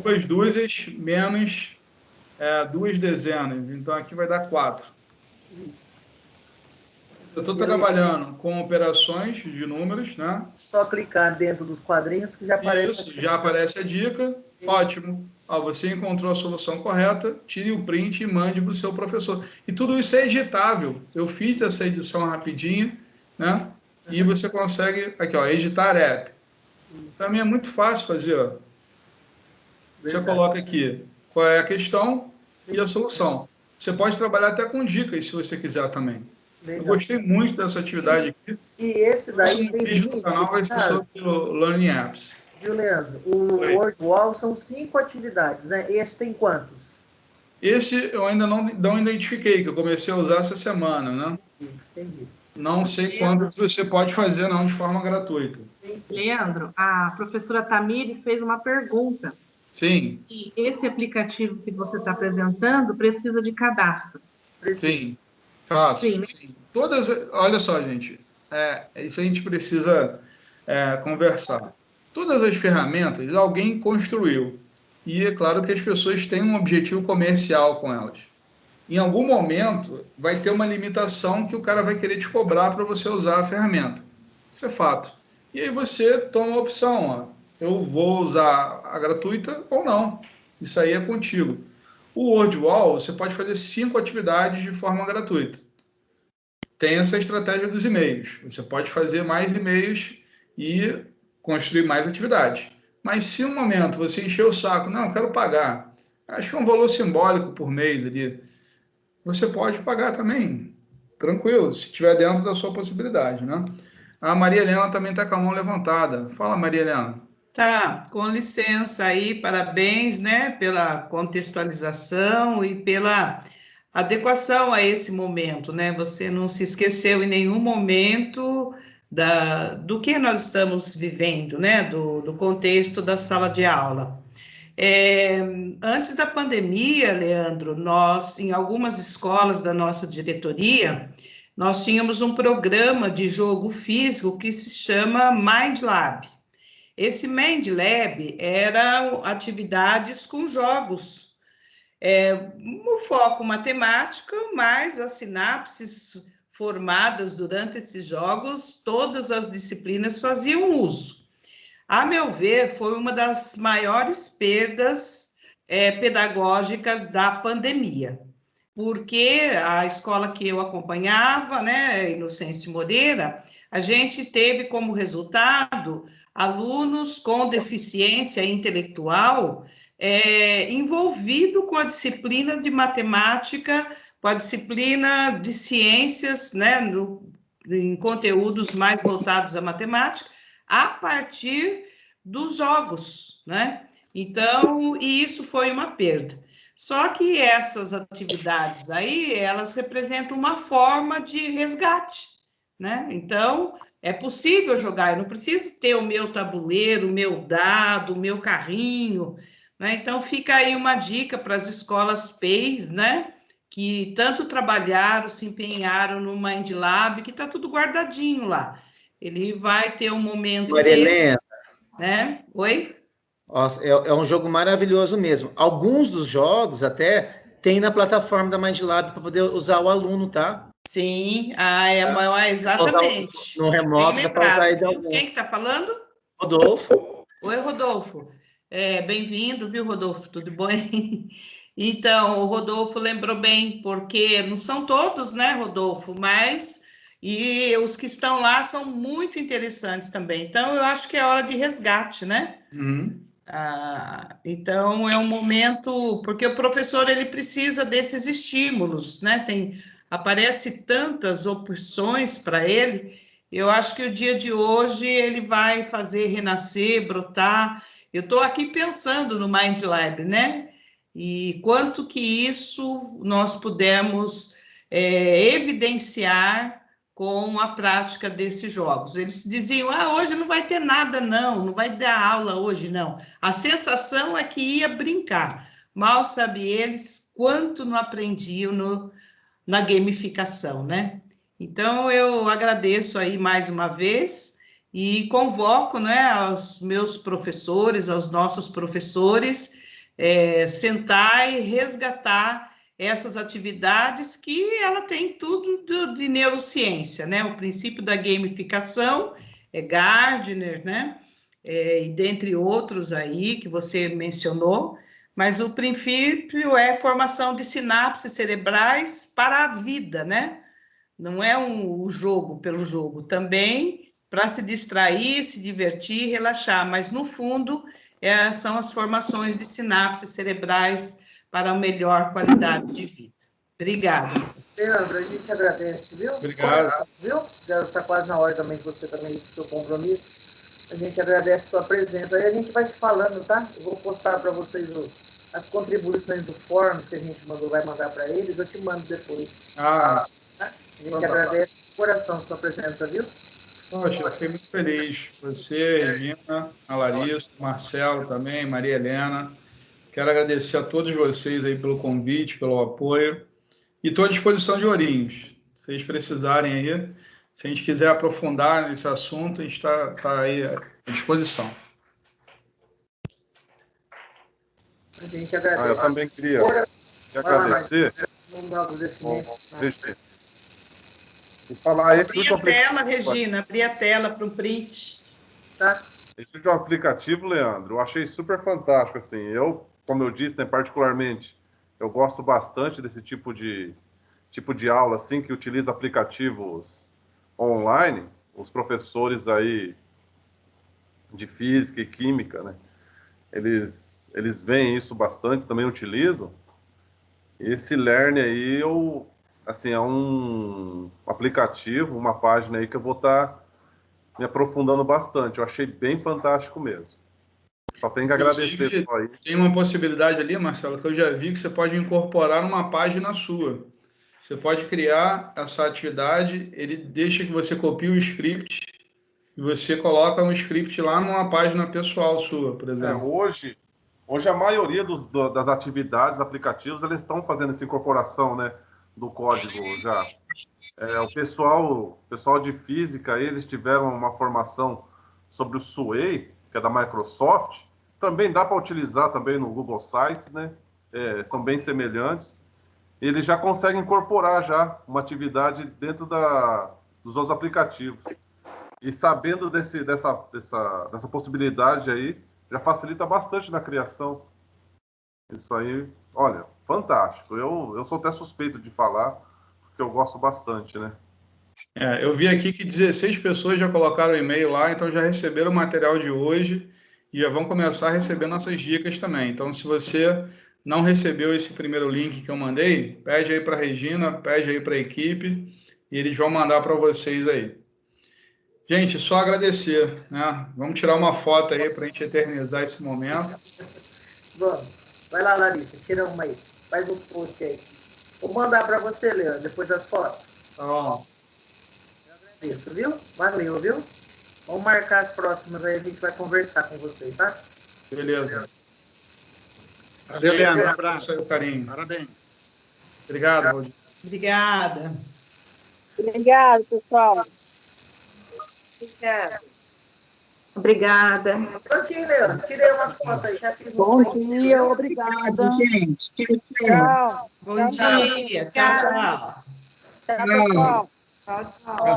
2 dúzias menos 2 dezenas. Então aqui vai dar 4. Eu estou trabalhando com operações de números, né?
Só clicar dentro dos quadrinhos que já aparece.
Isso, já aparece a dica. Ótimo. Ó, você encontrou a solução correta, tire o print e mande para o seu professor. E tudo isso é editável. Eu fiz essa edição rapidinho, né? E você consegue, aqui, ó, editar app. Para mim é muito fácil fazer, ó. Você coloca aqui qual é a questão e a solução. Você pode trabalhar até com dicas, se você quiser também. Eu gostei muito dessa atividade aqui.
E esse daí
tem vídeo no canal vai ser sobre o Learning Apps.
Viu, Leandro? O Word Wall são 5 atividades, né? Esse tem quantos?
Esse eu ainda não identifiquei, que eu comecei a usar essa semana, né?
Entendi.
Não sei quantos você pode fazer, não, de forma gratuita.
Leandro, a professora Tamires fez uma pergunta.
Sim.
E esse aplicativo que você está apresentando precisa de cadastro.
Sim. Faço.
Sim, né?
Sim. Olha só, gente, isso a gente precisa conversar. Todas as ferramentas alguém construiu. E é claro que as pessoas têm um objetivo comercial com elas. Em algum momento, vai ter uma limitação que o cara vai querer te cobrar para você usar a ferramenta. Isso é fato. E aí você toma a opção, ó, eu vou usar a gratuita ou não. Isso aí é contigo. O WordWall, você pode fazer 5 atividades de forma gratuita. Tem essa estratégia dos e-mails. Você pode fazer mais e-mails e construir mais atividades. Mas se um momento você encher o saco, não, eu quero pagar, acho que é um valor simbólico por mês ali, você pode pagar também, tranquilo, se estiver dentro da sua possibilidade, né? A Maria Helena também está com a mão levantada. Fala, Maria Helena.
Tá, com licença aí, parabéns, né, pela contextualização e pela adequação a esse momento, né? Você não se esqueceu em nenhum momento do que nós estamos vivendo, né? Do contexto da sala de aula. Antes da pandemia, Leandro, nós, em algumas escolas da nossa diretoria, nós tínhamos um programa de jogo físico que se chama Mind Lab. Esse Mind Lab era atividades com jogos, o foco matemática, mas as sinapses formadas durante esses jogos, todas as disciplinas faziam uso. A meu ver, foi uma das maiores perdas pedagógicas da pandemia, porque a escola que eu acompanhava, né, Inocêncio Moreira, a gente teve como resultado alunos com deficiência intelectual envolvido com a disciplina de matemática, com a disciplina de ciências, né, em conteúdos mais voltados à matemática, a partir dos jogos, né? Então, e isso foi uma perda. Só que essas atividades aí, elas representam uma forma de resgate, né? Então, é possível jogar, eu não preciso ter o meu tabuleiro, o meu dado, o meu carrinho, né? Então, fica aí uma dica para as escolas PEIs, né? Que tanto trabalharam, se empenharam no Mind Lab, que está tudo guardadinho lá. Ele vai ter um momento
Marilena,
né? Oi?
nossa, é um jogo maravilhoso mesmo. Alguns dos jogos até tem na plataforma da MindLab para poder usar o aluno, tá?
Sim, exatamente.
No remoto, dá para usar aí de alguns.
Quem que está falando?
Rodolfo.
Oi, Rodolfo. Bem-vindo, viu, Rodolfo? Tudo bem? Então, o Rodolfo lembrou bem, porque não são todos, né, Rodolfo? Mas e os que estão lá são muito interessantes também. Então, eu acho que é hora de resgate, né?
Uhum.
Então, é um momento, porque o professor ele precisa desses estímulos, né? Aparece tantas opções para ele. Eu acho que o dia de hoje ele vai fazer renascer, brotar. Eu estou aqui pensando no Mind Lab, né? E quanto que isso nós pudemos evidenciar com a prática desses jogos. Eles diziam, hoje não vai ter nada, não vai dar aula hoje, não. A sensação é que ia brincar. Mal sabe eles quanto não aprendiam na gamificação, né? Então, eu agradeço aí mais uma vez e convoco, né, aos meus professores, aos nossos professores, sentar e resgatar essas atividades que ela tem tudo de neurociência, né? O princípio da gamificação, Gardner, né? E dentre outros aí que você mencionou, mas o princípio é formação de sinapses cerebrais para a vida, né? Não é o jogo pelo jogo, também para se distrair, se divertir, relaxar, mas no fundo são as formações de sinapses cerebrais para uma melhor qualidade de vida. Obrigada.
Leandro, a gente agradece, viu?
Obrigado.
Viu? Já está quase na hora também que você também tem seu compromisso. A gente agradece a sua presença. Aí a gente vai se falando, tá? Eu vou postar para vocês as contribuições do fórum que a gente vai mandar para eles. Eu te mando depois.
Tá?
A gente agradece de coração a sua presença, viu?
Poxa, eu fiquei muito feliz. Você, Regina, a Larissa, o Marcelo também, Maria Helena. Quero agradecer a todos vocês aí pelo convite, pelo apoio. E estou à disposição de Ourinhos. Se vocês precisarem aí, se a gente quiser aprofundar nesse assunto, a gente está aí à disposição.
A gente agradece.
Eu também queria agradecer. E falar
abrir a tela, Regina, abrir a tela para o print.
Tá.
Esse de um aplicativo, Leandro, eu achei super fantástico, assim. Como eu disse, né, particularmente, eu gosto bastante desse tipo de aula, assim, que utiliza aplicativos online. Os professores aí de física e química, né, eles veem isso bastante, também utilizam. Esse Learn aí, assim, é um aplicativo, uma página aí que eu vou estar me aprofundando bastante. Eu achei bem fantástico mesmo. Só tem que agradecer
Inclusive,
só aí.
tem uma possibilidade ali, Marcelo, que eu já vi que você pode incorporar numa página sua. Você pode criar essa atividade, ele deixa que você copie o script e você coloca um script lá numa página pessoal sua, por exemplo.
Hoje a maioria das atividades, aplicativos, eles estão fazendo essa incorporação, né, do código já. O pessoal de física, eles tiveram uma formação sobre o Sway, que é da Microsoft. Também dá para utilizar também no Google Sites, né? São bem semelhantes. Eles já conseguem incorporar já uma atividade dentro dos outros aplicativos. E sabendo dessa possibilidade aí, já facilita bastante na criação. Isso aí, olha, fantástico. Eu sou até suspeito de falar, porque eu gosto bastante, né?
Eu vi aqui que 16 pessoas já colocaram o e-mail lá, então já receberam o material de hoje e já vão começar a receber nossas dicas também. Então, se você não recebeu esse primeiro link que eu mandei, pede aí para a Regina, pede aí para a equipe e eles vão mandar para vocês aí. Gente, só agradecer, né? Vamos tirar uma foto aí para a gente eternizar esse momento.
Vamos. Vai lá, Larissa, tira uma aí. Faz um post aí. Vou mandar para você, Leandro, depois as fotos.
Tá bom.
Isso, viu? Valeu, viu? Vamos marcar as próximas aí, a gente vai conversar com vocês, tá?
Beleza.
Valeu, Leandro. Um
abraço.
abraço.
Carinho.
Parabéns.
Obrigado, Valdir.
Obrigada.
Obrigada, pessoal. Obrigada.
Aqui, Leandro, tirei uma foto aí, já fiz um
Bom
print.
dia, obrigada.
gente.
Tchau.
Bom dia. Tchau, tchau.
Tchau, pessoal.
Tchau,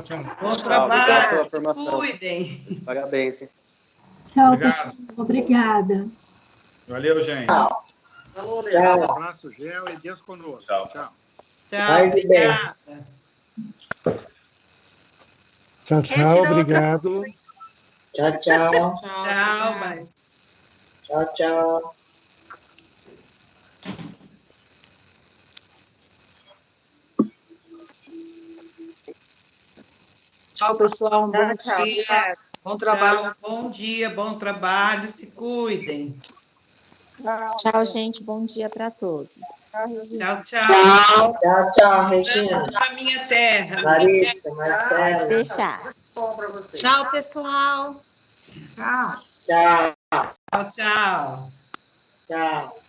tchau.
Bom
Obrigado
trabalho.
pela
Se
formação.
cuidem.
Parabéns. Hein?
Tchau,
Obrigado.
pessoal. Obrigada.
Valeu, gente.
Falou, Leandro.
Um abraço, Gel, e Deus conosco.
Tchau.
Tchau.
Tchau. Obrigada.
Tchau, tchau. Obrigado.
Tchau, tchau.
Tchau, vai.
Tchau, tchau.
Tchau, pessoal. Um bom dia. Bom trabalho.
Tchau, bom dia, bom trabalho. Se cuidem.
Tchau, gente. Bom dia para todos.
Tchau, tchau.
Tchau, tchau, Regina.
Mudanças para minha terra.
Larissa, Marcelo.
Pode deixar.
Bom para vocês.
Tchau, pessoal.
Tchau.
Tchau, tchau.
Tchau.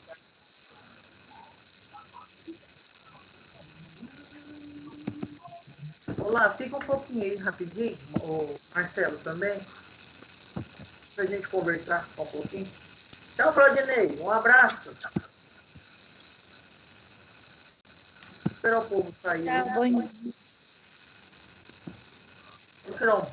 Olá, fica um pouquinho aí, rapidinho. O Marcelo também. Pra gente conversar um pouquinho. Tchau, Claudinei. Um abraço. Esperar o povo sair.
Tchau, bom dia.
Vou tirar um